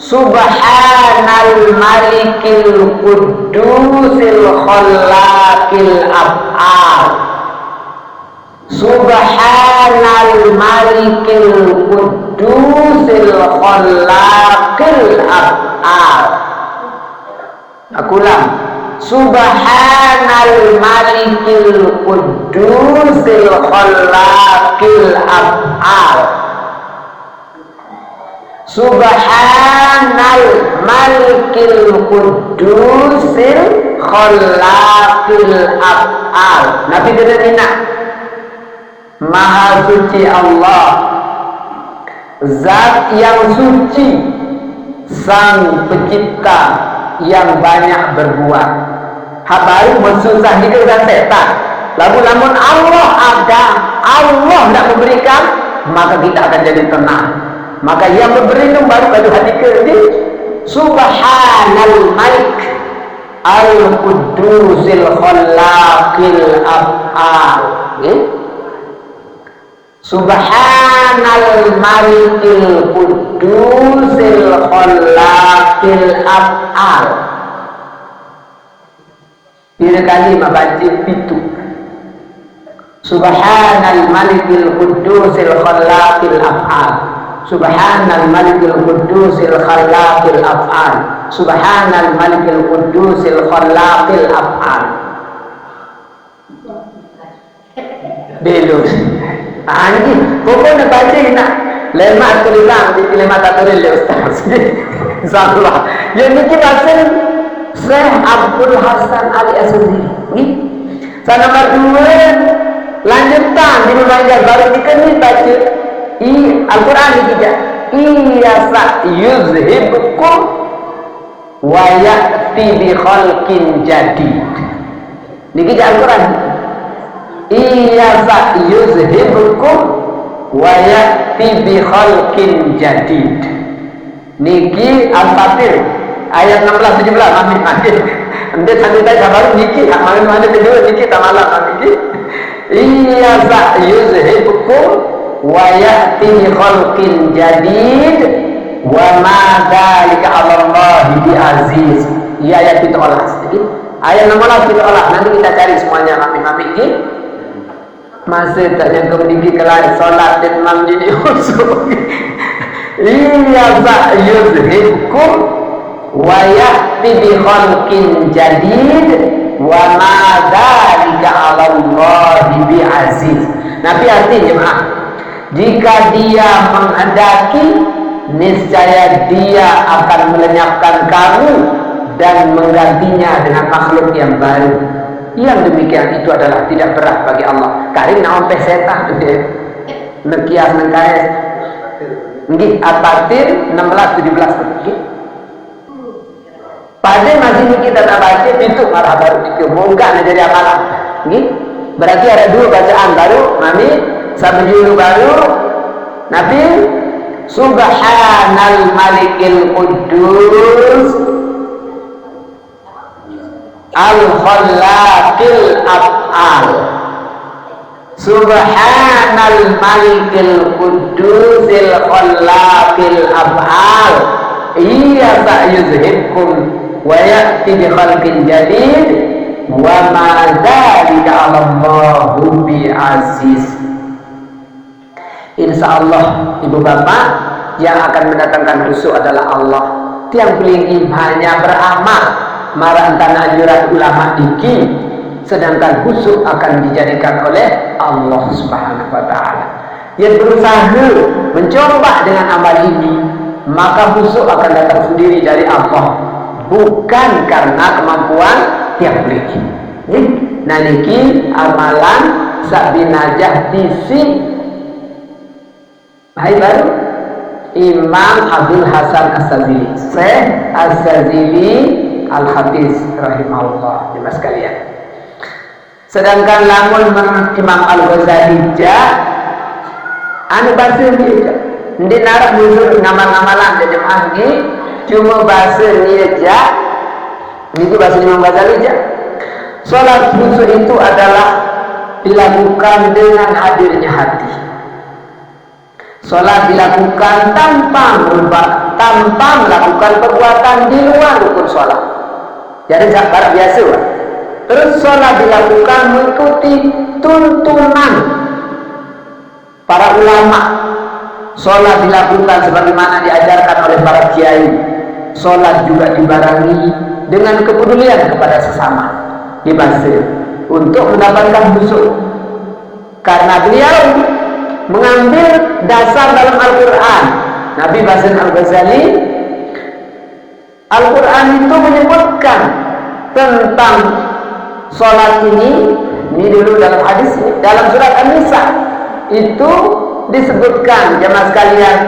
Speaker 1: Subhanal malikil qudusil khallaqil af'al. Subhanal malikil qudusil khallaqil af'al. Aku ulang. Subhanal malikil qudusil khallaqil af'al. Subhanal malikil qudusil khallaqil af'al. Nabi tidak minat. Maha suci Allah, zat yang suci, sang pencipta yang banyak berbuat. Habari bersusah di dengan setan. Lamun Allah ada, Allah tidak memberikan, maka kita akan jadi tenang. Maka yang berlindung baru pada hati kerja. Subhanal Malik Al-Qudusil Khallaqil Af'al. Subhanal Malikil Qudusil Khallaqil Af'al. Bila kali membaca itu Subhanal Malikil Qudusil Khallaqil Af'al. Subhanal Malikil Qudusil Khallaqil Af'al. Subhanal Malikil Qudusil Khallaqil Af'al. Belum. Ini pokoknya baca nak lemak tulisan di lemak tak tulis le ustaz. Insyaallah. Yang ini bahasa Syekh Abdul Hasan Ali As-Sadzili. Nomor 2 lanjutan di membaca baru dikeni baca Al-Quran ini tidak iyasa yuzhibkum wa ya'ti bi khalqin jadid. Niki Al-Quran iyasa yuzhibkum wa ya'ti bi khalqin jadid. Niki Al-Fatir ayat 16 17 mati. Ente santai sabar niki mana kedua niki tamalah niki iyasa yuzhibkum wa ya'ti bi khalqin jadid wa ma dzalika 'ala Allah bi aziz. Iya ayat kita olah sedikit. Ayat 16 kita olah. Nanti kita cari semuanya mami-mami ini. Masih tak yang kemdiki kelai salat dan mamdi di usul. Iya sa yuzhibkum wa ya'ti bi khalqin jadid wa ma dzalika 'ala Allah bi aziz. Nabi artinya jemaah, jika dia menghendaki, niscaya dia akan melenyapkan kamu dan menggantinya dengan makhluk yang baru. Yang demikian itu adalah tidak berat bagi Allah. Karing naon teh setan nekias nengkaes. Nggih, At-Tatir 16 17 nggih. Pada masih kita tak baca itu marah baru dikemuka jadi amalan. Nggih. Berarti ada dua bacaan baru, mami sabjuru baru. Nabi Subhanal Malikil Quddus Al-Khallaqil Af'al. Subhanal Malikil Quddusil Khallaqil Af'al. Iya sa'yuzhibkum wa ya'ti bi khalqin jadid wa ma dzalika 'ala Allahu bi aziz. Insyaallah ibu bapak, yang akan mendatangkan khusyuk adalah Allah. Tiang pelinggi hanya beramal marah tanah anjuran ulama iki, sedangkan khusyuk akan dijadikan oleh Allah Subhanahu wa taala. Yang berusaha mencoba dengan amal ini, maka khusyuk akan datang sendiri dari Allah, bukan karena kemampuan tiap pelinggi. Nah niki amalan sabinajah tisi hai baru Imam Abdul Hasan As-Sazili, Syekh As-Sazili Al-Hafiz rahimahullah, jemaah sekalian. Sedangkan lamun Imam Al-Ghazali anu bahasa dia ndi narak muncul ngamal-ngamalan jemaah nggih, cuma bahasa dia niku bahasa Imam Ghazali salat khusyuk itu adalah dilakukan dengan hadirnya hati. Salat dilakukan tanpa melakukan perbuatan di luar rukun salat. Jadi barang biasa. Terus salat dilakukan mengikuti tuntunan para ulama. Salat dilakukan sebagaimana diajarkan oleh para kiai. Salat juga dibarengi dengan kepedulian kepada sesama, dibaca untuk mendapatkan khusyuk. Karena beliau mengambil dasar dalam Al-Quran. Nabi Basin Al-Ghazali, Al-Quran itu menyebutkan tentang sholat ini dulu dalam hadis, dalam surat An-Nisa itu disebutkan, jemaah sekalian,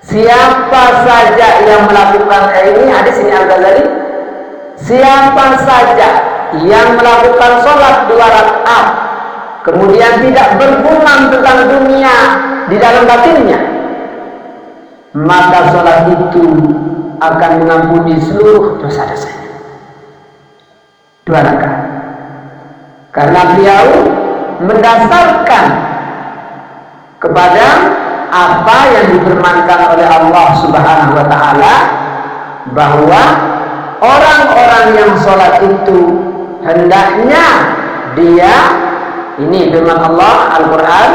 Speaker 1: siapa saja yang melakukan ini, hadis ini Al-Ghazali, siapa saja yang melakukan sholat 2 rakaat kemudian tidak bergumam tentang dunia di dalam batinnya, maka sholat itu akan mengampuni seluruh dosa-dosanya. 2 rakaat. Karena beliau mendasarkan kepada apa yang difirmankan oleh Allah Subhanahu wa taala, bahwa orang-orang yang sholat itu hendaknya dia, ini firman Allah Al-Quran,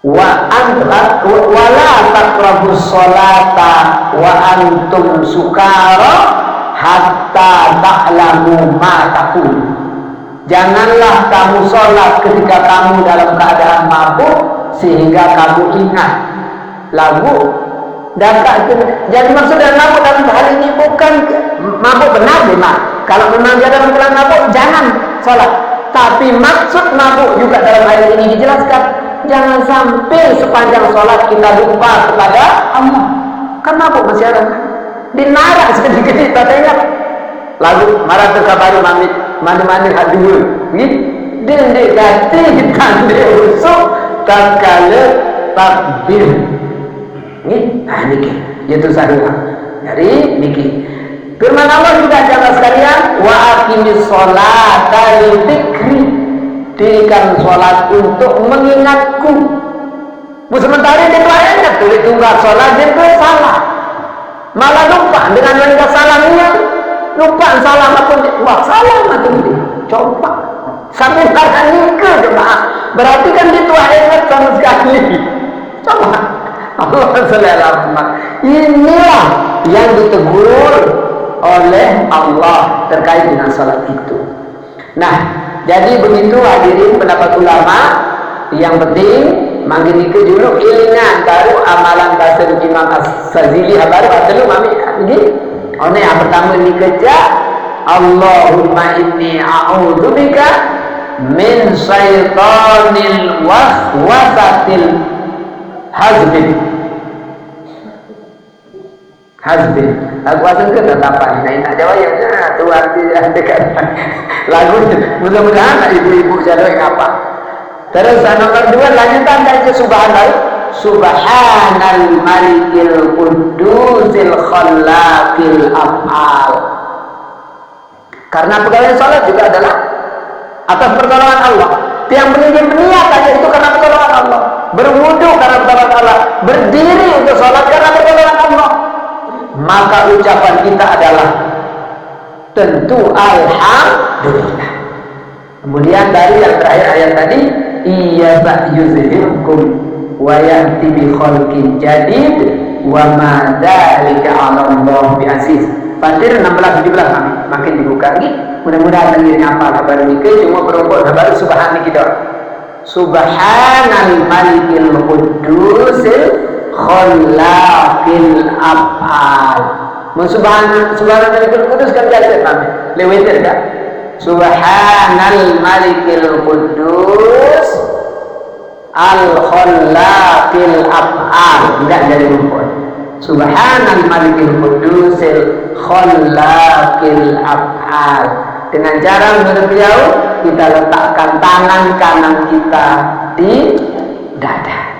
Speaker 1: wala taqrabus sholata wa antum sukara hatta ta'lamu ma taqul. Janganlah kamu sholat ketika kamu dalam keadaan mabuk sehingga kamu ingat lagu. Jadi maksud dari mabuk dalam hal ini bukan mabuk benar memang. Kalau memang dia dalam keadaan mabuk, jangan sholat. Tapi maksud mabuk juga dalam ayat ini dijelaskan, jangan sampai sepanjang sholat kita lupa kepada Allah. Kan mabuk masyarakat dinarak sedikit kita ingat lagu marah terkabari mamit mana-mana hadul dia ganti tanda usuk tak kala takbir niki itu sahaja. Jadi niki firman Allah juga jamaah sekalian, wa aqimis sholata lidzikri, dirikan sholat untuk mengingatku. Sementara dia lainnya tulis tunggal sholat dia salah, malah lupa dengan yang salahnya, lupa salah apapun, wah salah macam ini, coba sampai tangan nikah jemaah, berarti kan dia tuh ingat sama sekali. Coba Allah SWT, inilah yang ditegur oleh Allah terkait dengan salat itu. Nah, jadi begitu hadirin pendapat ulama. Yang penting manggil ke dulu ilingan baru amalan bahasa Imam As-Sazili baru dulu mami ini. Oh yang pertama ini kerja Allahumma inni a'udzubika min syaitanil waswasatil hazbin. Lagu asal ke tetapan ini nak jawab yang tu arti dekat lagu mudah-mudahan ibu-ibu jadoi apa. Terus nomor 2 lanjutan dari subhanal malikil qudusil khallaqil af'al. Karena pegawai salat juga adalah atas pertolongan Allah. Yang berniat aja itu karena pertolongan Allah. Berwudu karena pertolongan Allah. Berdiri untuk salat karena pertolongan Allah. Maka ucapan kita adalah tentu alhamdulillah. Kemudian dari yang terakhir ayat tadi, iya yuzhirkum wa ya'ti bi khalqin jadid wa ma dzalika 'ala Allah bi aziz. Fatir 16 17 makin dibuka lagi. Mudah-mudahan ini apa kabar ini cuma perempuan baru subhan kita. Subhanal malikil qudusil khallaqil af'al. Subhanal malikil qudus kan jadi kami. Lewetir kan? Subhanal malikil qudus al khallaqil af'al. Enggak jadi rumput. Subhanal malikil qudus al khallaqil af'al. Dengan cara menurut beliau kita letakkan tangan kanan kita di dada.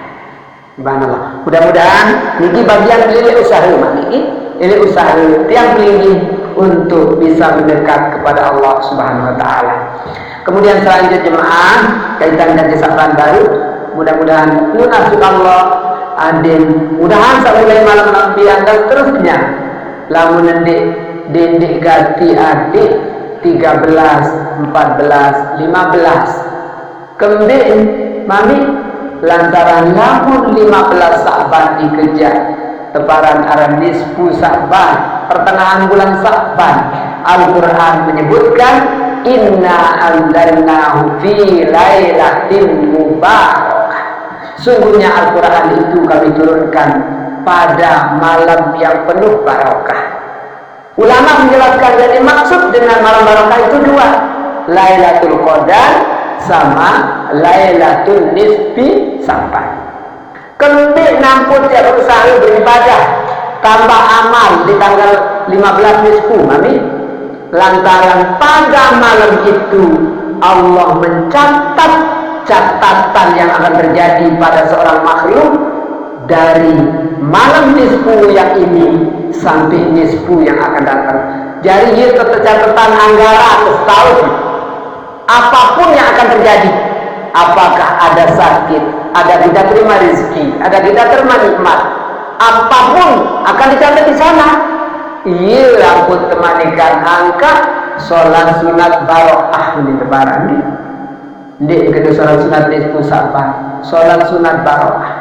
Speaker 1: Subhanallah. Mudah-mudahan niki bagian dari usaha ini usaha tiang pelinggi untuk bisa mendekat kepada Allah Subhanahu wa taala. Kemudian selanjutnya jemaah kaitan dengan kesalahan baru, mudah-mudahan munafik Allah adin mudahan sampai malam lampian dan seterusnya. Lamun dendik ganti adik 13, 14, 15 kembali mami lantaran lamun 15 Sa'ban dikejar teparan aran nisfu Sa'ban pertengahan bulan Sa'ban Al-Quran menyebutkan inna anzalnahu fi lailatin mubarakah, sungguhnya Al-Quran itu kami turunkan pada malam yang penuh barakah. Ulama menjelaskan jadi maksud dengan malam barakah itu dua, Lailatul Qadar sama Lailatul Nisfi Sa'ban. Kembali nampun tiap usaha beribadah tambah amal di tanggal 15 nisfu mami, lantaran pada malam itu Allah mencatat catatan yang akan terjadi pada seorang makhluk dari malam nisfu yang ini sampai nisfu yang akan datang. Jadi itu catatan anggaran setahun apapun yang akan terjadi, apakah ada sakit, ada kita terima rezeki, ada kita terima nikmat, apapun akan dicatat di sana. Iya, rambut temanikan angka sholat sunat baroah di lebaran ini. Di kedua sholat sunat nisfu Sa'ban, sholat sunat baroah,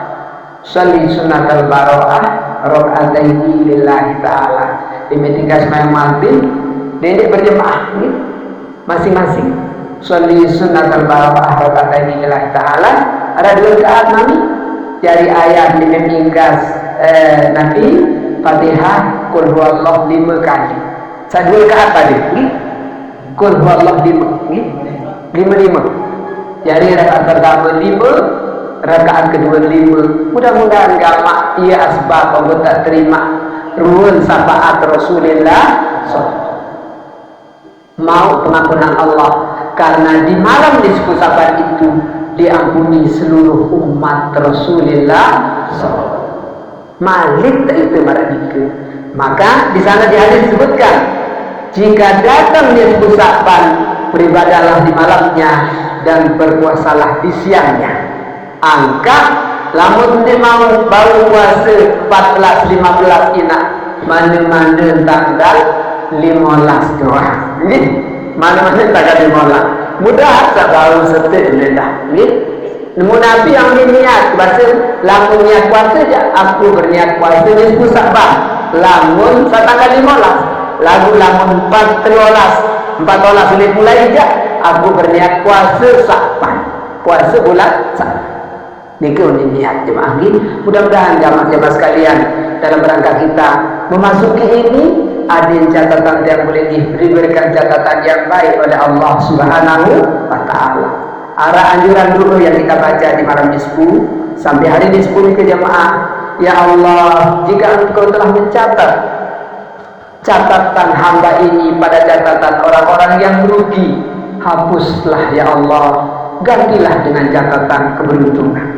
Speaker 1: sholli sunat al baroah, rokataini lillahi ta'ala. Dimitikas semayang maghrib, dia berjemaah ini masing-masing. Sholli sunat al baroah, rokataini lillahi ta'ala. Ada 2 rakaat mami. Dari ayat dimingkas nanti Fatihah Qul huwallahu 5 kali. Saya 2 rakaat tadi. Qul huwallahu 5. 5. Jadi rakaat pertama 5, rakaat kedua 5. Mudah-mudahan gamak ia asbab Allah tak terima ruun syafaat Rasulullah mau pengampunan Allah, karena di malam nisfu Sa'ban itu diampuni seluruh umat Rasulullah Malik tak itu maradika. Maka di sana di hadis disebutkan, jika datang nisfu Sa'ban, beribadahlah di malamnya dan berpuasalah di siangnya. Angka lamun dia mau baru puasa 14-15 ina mana-mana tanggal 15 doang. Ni mana-mana tanggal 15. Mudah tak baru setik dah. Ni nemu Nabi yang niat bahasa lamun niat puasa je, aku berniat puasa ni Sa'ban. Lamun tanggal 15, lagu lamun 14 boleh mulai je, aku berniat puasa Sa'ban. Puasa bulan Sa'ban. Niku niat jemaah ini. Mudah-mudahan jemaah sekalian dalam rangka kita memasuki ini ada catatan yang boleh diberikan catatan yang baik oleh Allah Subhanahu wa Ta'ala. Arah anjuran dulu yang kita baca di malam nisfu sampai hari nisfu ini ke jemaah. Ya Allah, jika Engkau telah mencatat catatan hamba ini pada catatan orang-orang yang merugi, hapuslah ya Allah, gantilah dengan catatan keberuntungan.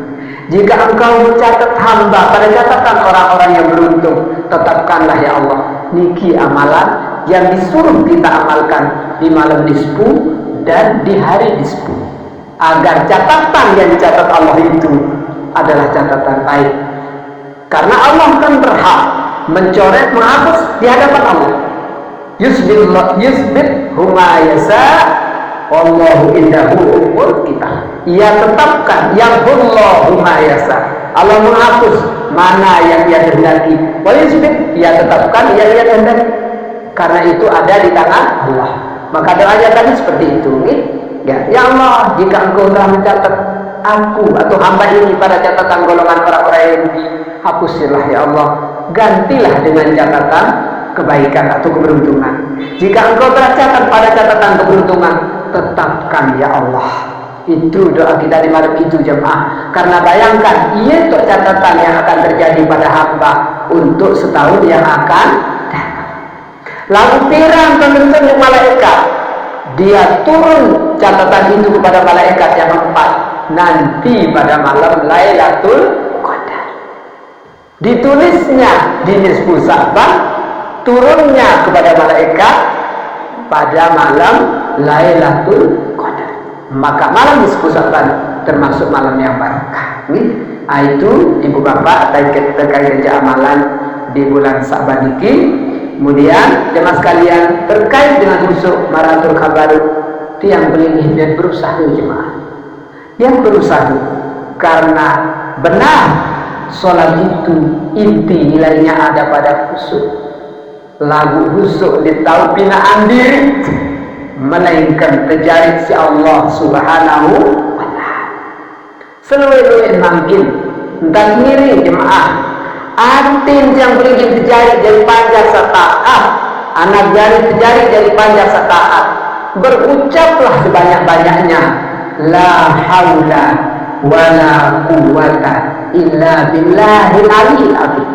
Speaker 1: Jika Engkau mencatat hamba pada catatan orang-orang yang beruntung, tetapkanlah ya Allah niki amalan yang disuruh kita amalkan di malam nisfu dan di hari nisfu, agar catatan yang dicatat Allah itu adalah catatan baik, karena Allah kan berhak mencoret, menghapus di hadapan Allah. Yusbit huma yasa wallahu indahu umul kita. Ia tetapkan yang Allahu ma yasa. Allah menghapus mana yang Ia kehendaki. Wa yusbit, Ia tetapkan yang Ia kehendaki. Karena itu ada di tangan Allah. Maka doanya tadi seperti itu. Ya Allah, jika Engkau telah mencatat aku atau hamba ini pada catatan golongan orang-orang yang rugi, hapusilah ya Allah, gantilah dengan catatan kebaikan atau keberuntungan. Jika Engkau telah catat pada catatan keberuntungan, tetapkan ya Allah. Itu doa kita di malam itu jemaah. Karena bayangkan, ia untuk catatan yang akan terjadi pada hamba untuk setahun yang akan datang. Lalu pirang penuntun malaikat, dia turun catatan itu kepada malaikat yang keempat nanti pada malam Lailatul Qadar. Ditulisnya di nisfu Sa'ban, turunnya kepada malaikat pada malam Lailatul Qadar. Maka malam nisfu Sa'ban termasuk malam yang barakah. Itu ibu bapak terkait amalan di bulan Sa'ban ini. Kemudian jemaah sekalian, terkait dengan busuk maratul kabar, tiang belingih dan berusaha jemaah yang berusaha, karena benar sholat itu inti nilainya ada pada khusuk. Lagu khusuk di tahu binaan diri, melainkan terjadi si Allah Subhanahu wa Ta'ala. Seluruh mungkin dan ngiri jemaah, antin yang berizin terjadi dari panjang sataat, anak jari terjadi dari panjang sataat, berucaplah sebanyak-banyaknya la haula wala quwwata illa billahil aliyil azim.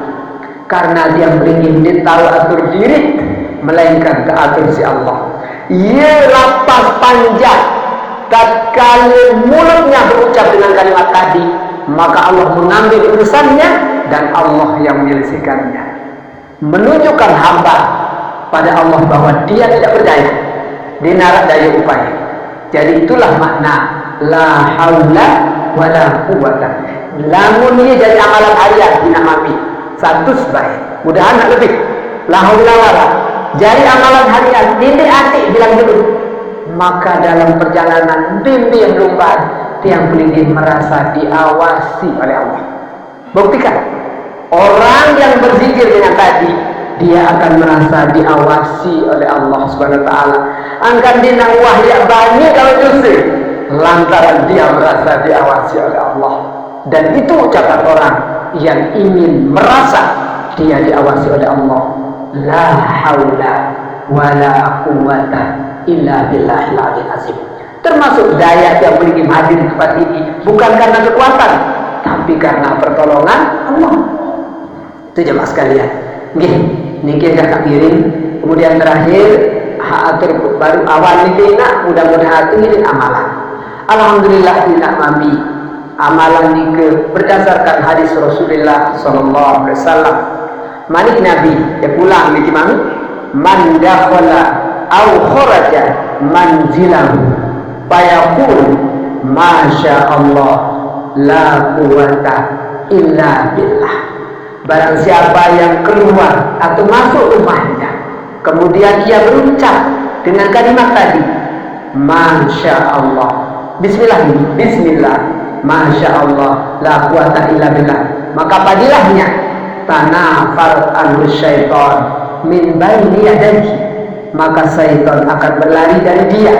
Speaker 1: Karena dia berizin dia tahu atur diri, melainkan keatur si Allah. Ia lapas panjang, tatkala mulutnya berucap dengan kalimat tadi, maka Allah mengambil urusannya dan Allah yang menyelesaikannya, menunjukkan hamba pada Allah bahwa dia tidak berdaya, dia narak daya upaya. Jadi itulah makna la haula wala quwwata. Lamun ia jadi amalan harian bina mami satu sebaik, mudahan nak lebih la haula wala jadi amalan harian dinding atik bilang dulu, maka dalam perjalanan bimbing lumban tiang pelindung merasa diawasi oleh Allah. Buktikan orang yang berzikir dengan tadi, dia akan merasa diawasi oleh Allah Subhanahu wa Ta'ala. Angkat dinang wahya banyak kalau dosa, lantaran dia merasa diawasi oleh Allah. Dan itu ucapan orang yang ingin merasa dia diawasi oleh Allah. La haula wala quwwata illa billahil azim. Termasuk daya yang beri hadir di tempat ini bukan karena kekuatan, tapi karena pertolongan Allah. Itu jemaah sekalian. Nggih, niki dah kirim. Kemudian terakhir atur baru awal niki nak mudah-mudahan ini amalan. Alhamdulillah tidak mami amalan niki berdasarkan hadis Rasulullah sallallahu alaihi wasallam. Manik Nabi ya pulang niki mami man dakhala aw kharaja manzilahu fayaqul masya Allah la quwata illa billah. Barang siapa yang keluar atau masuk rumahnya kemudian ia berucap dengan kalimat tadi masya Allah, bismillah, bismillah, masya Allah la quwata illa billah, maka padilahnya tanafar anhu syaitan min baini yadayhi, maka syaitan akan berlari dari dia,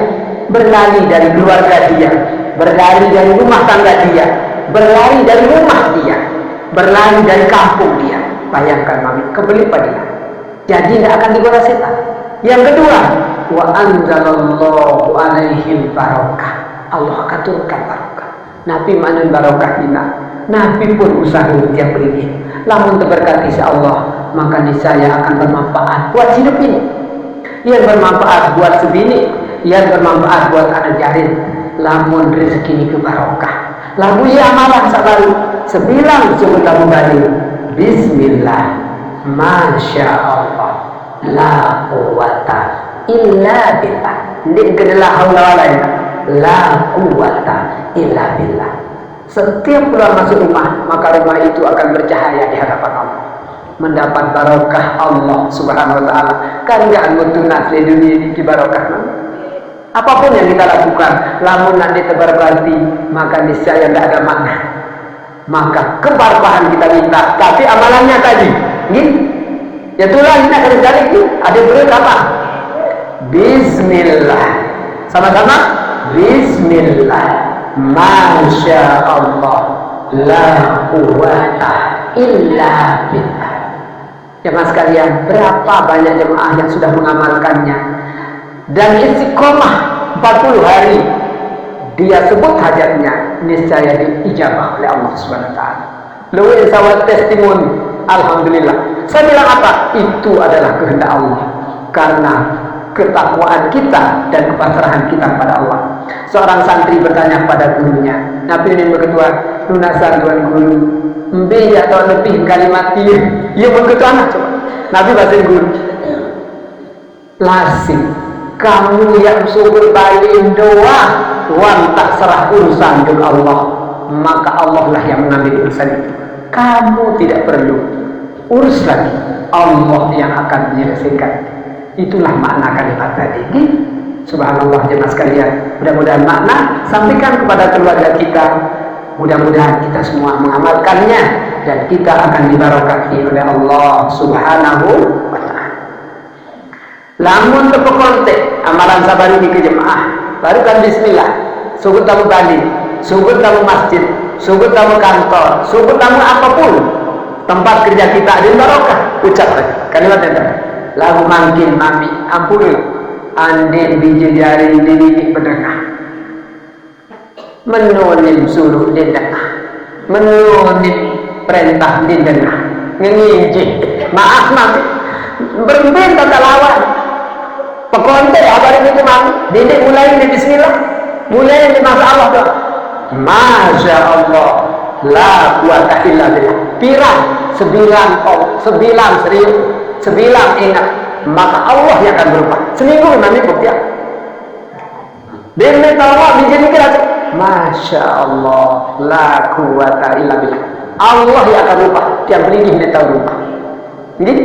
Speaker 1: berlari dari keluarga dia, berlari dari rumah tangga dia, berlari dari rumah dia, berlari dari kampung dia. Bayangkan mami, kebeli padilah. Jadi tidak akan digoda setan. Yang kedua, wa anzalallahu alaihim barokah. Allah akan turunkan barokah. Nabi mana barokah ina. Nabi pun usaha tiap beri. Lamun terberkati insya Allah, maka niscaya akan bermanfaat buat hidup ini. Yang bermanfaat buat sebini, yang bermanfaat buat anak jarin. Lamun rezeki ini ke barokah. Lalu ya amalan sabaru sebilang sebut kamu balik bismillah masya Allah la quwata illa billah. Ini kedelah haula wala la quwata illa billah. Setiap pulang masuk rumah, maka rumah itu akan bercahaya di hadapan Allah, mendapat barokah Allah subhanahu wa ta'ala. Kan jangan mutunas di dunia ini barokah. Apapun yang kita lakukan, lamun nanti terberkati, maka niscaya tidak ada makna. Maka keberkahan kita minta, tapi amalannya tadi, gitu. Ya itulah kita akan cari itu. Ada berita apa? Bismillah. Sama-sama. Bismillah. Masya Allah. La quwata illa billah. Jemaah sekalian, berapa banyak jemaah yang sudah mengamalkannya? Dan istiqomah 40 hari dia sebut hajatnya, niscaya diijabah oleh Allah Subhanahu wa taala. Luwih sawat testimoni, alhamdulillah. Saya bilang apa? Itu adalah kehendak Allah, karena ketakwaan kita dan kepasrahan kita kepada Allah. Seorang santri bertanya pada gurunya, Nabi ini berketua, lunasan tuan guru, mbe atau lebih kalimat dia berketua anak coba. Nabi bahasa guru, lasim kamu yang subur balik doa wan tak serah urusan dengan Allah, maka Allah lah yang mengambil urusan itu. Kamu tidak perlu urus lagi, Allah yang akan menyelesaikan. Itulah makna kalimat tadi. Subhanallah jemaah sekalian, mudah-mudahan makna sampaikan kepada keluarga kita, mudah-mudahan kita semua mengamalkannya dan kita akan diberkahi oleh Allah Subhanahu wa ta'ala. Lamun tepekontek amalan sabari di jemaah, baru kan bismillah, sugut tamu balik, sugut tamu masjid, sugut tamu kantor, sugut tamu apapun tempat kerja kita ada barokah, ucap kalimat yang tadi. Lagu mangkin mami ampun ande biji jari ini berdengah menonim suruh di tengah, menonim perintah di tengah, nginjik maaf mami berhenti kata lawan pekonte abang itu mami didik mulai di bismillah, mulai di masa Allah doa masya Allah la quwata illa billah, pirang 9 serius 9 ingat, maka Allah yang akan berubah seminggu nanti bukti dia tahu bijak kira masya Allah la quwata illa billah, Allah yang akan berubah tiap beli dia tahu berubah. Jadi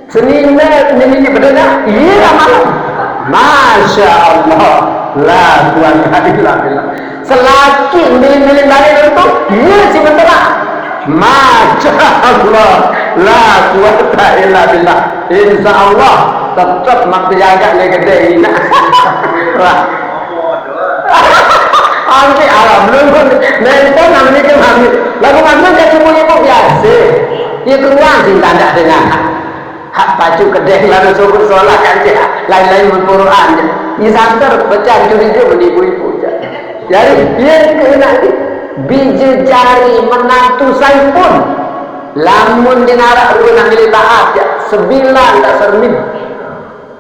Speaker 1: seningnya ini benar iya malam masya Allah la quwata illa billah, selagi milih balik itu iya sebentar masya Allah la quwata illa billah, insya Allah tetap mak jaga le gede ini wah angke alam belum nonton namanya ke mami lagu mami jadi ibu biasa itu uang sih tanda dengan hak baju gede lalu syukur sholat kan lain-lain Quran Isangker pecah curi-curi menipu-ipu. Jadi yang kena biji jari menantu saya pun lamun dinarak runa milih taat ya 9 tak sermin.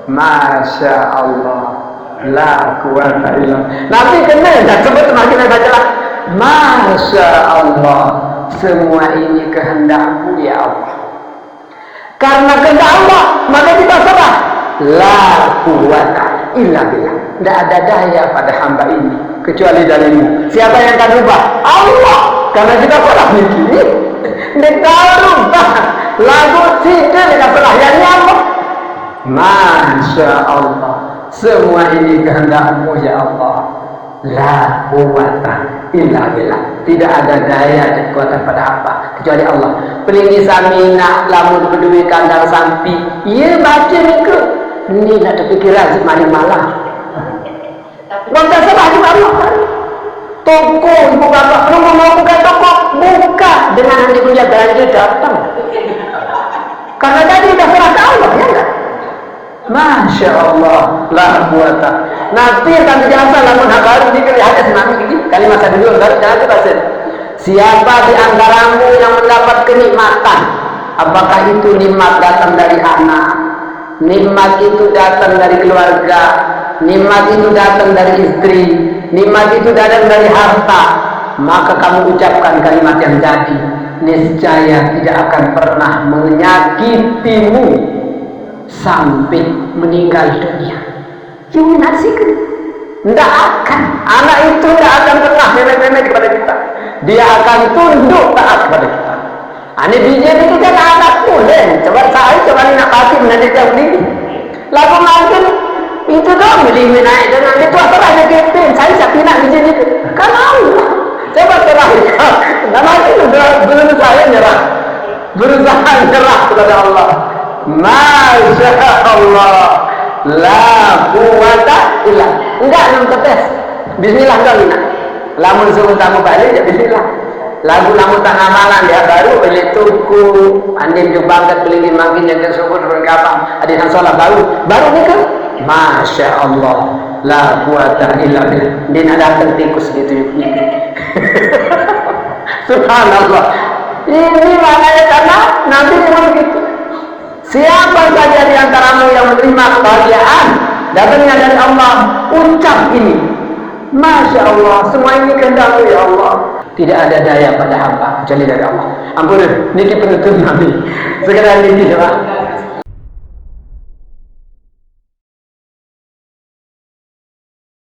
Speaker 1: Masya Allah, la quwata illa. Nabi kena dah sebut makin baca lah. Masya Allah, semua ini kehendakmu ya Allah. Karena kehendak Allah maka kita serah. La quwata illa billah. Tidak ada daya pada hamba ini kecuali darimu. Siapa yang akan ubah? Allah. Karena kita salah mikir. Kita ubah. Lagu tidak kita salah yang Allah. Masya Allah. Semua ini kehendakmu ya Allah. La quwata illa billah. Tidak ada daya dan kekuatan pada apa kecuali Allah. Pelingi samina lamun berdui kandang sampi. Ia baca ni ke? Ini nak terfikiran semari malam. Bangsa salah juga Allah. Toko ibu bapak belum mau buka toko, buka dengan nanti punya belanja datang. Karena tadi dah serah ke Allah, ya enggak? Masya Allah, la quwata. Nanti akan dijelaskan lamun baru ini kelihatan senang ini kalimat tadi dulu baru jangan terasa. Siapa di antaramu yang mendapat kenikmatan? Apakah itu nikmat datang dari anak? Nikmat itu datang dari keluarga, nikmat itu datang dari istri, nikmat itu datang dari harta, maka kamu ucapkan kalimat yang jadi, niscaya tidak akan pernah menyakitimu sampai meninggal dunia. Yang menasihkan tidak akan, anak itu tidak akan pernah nenek-nenek kepada kita, dia akan tunduk taat kepada kita. Ini bijak itu kan anak boleh. Coba saya coba nak pasti menjadi jauh diri. Lalu makin itu dong beli naik dengan itu apa aja kepin. Saya sakit nak bijak itu. Kan Allah. Coba terakhir. Nama itu berusaha nyerah. Berusaha nyerah kepada Allah. Masya Allah. La quwata illa. Enggak nak tetes. Bismillah kau nak. Lamun suruh tamu balik ya bismillah. Lagu-lagu tak amalan dia baru beli tuku andin jebangkat beli makin yang tersebut berkapang adin sholat baru ni kan Masya Allah la quwata illa billah. Dia nak datang tikus gitu Subhanallah. Ini maknanya karena nanti memang begitu. Siapa saja di antaramu yang menerima kebahagiaan datangnya dari Allah, ucap ini Masya Allah, semua ini kehendakmu ya Allah. Tidak ada daya pada hamba kecuali dari Allah. Ampun, ini penutup Nabi. Sekedar ini, Pak.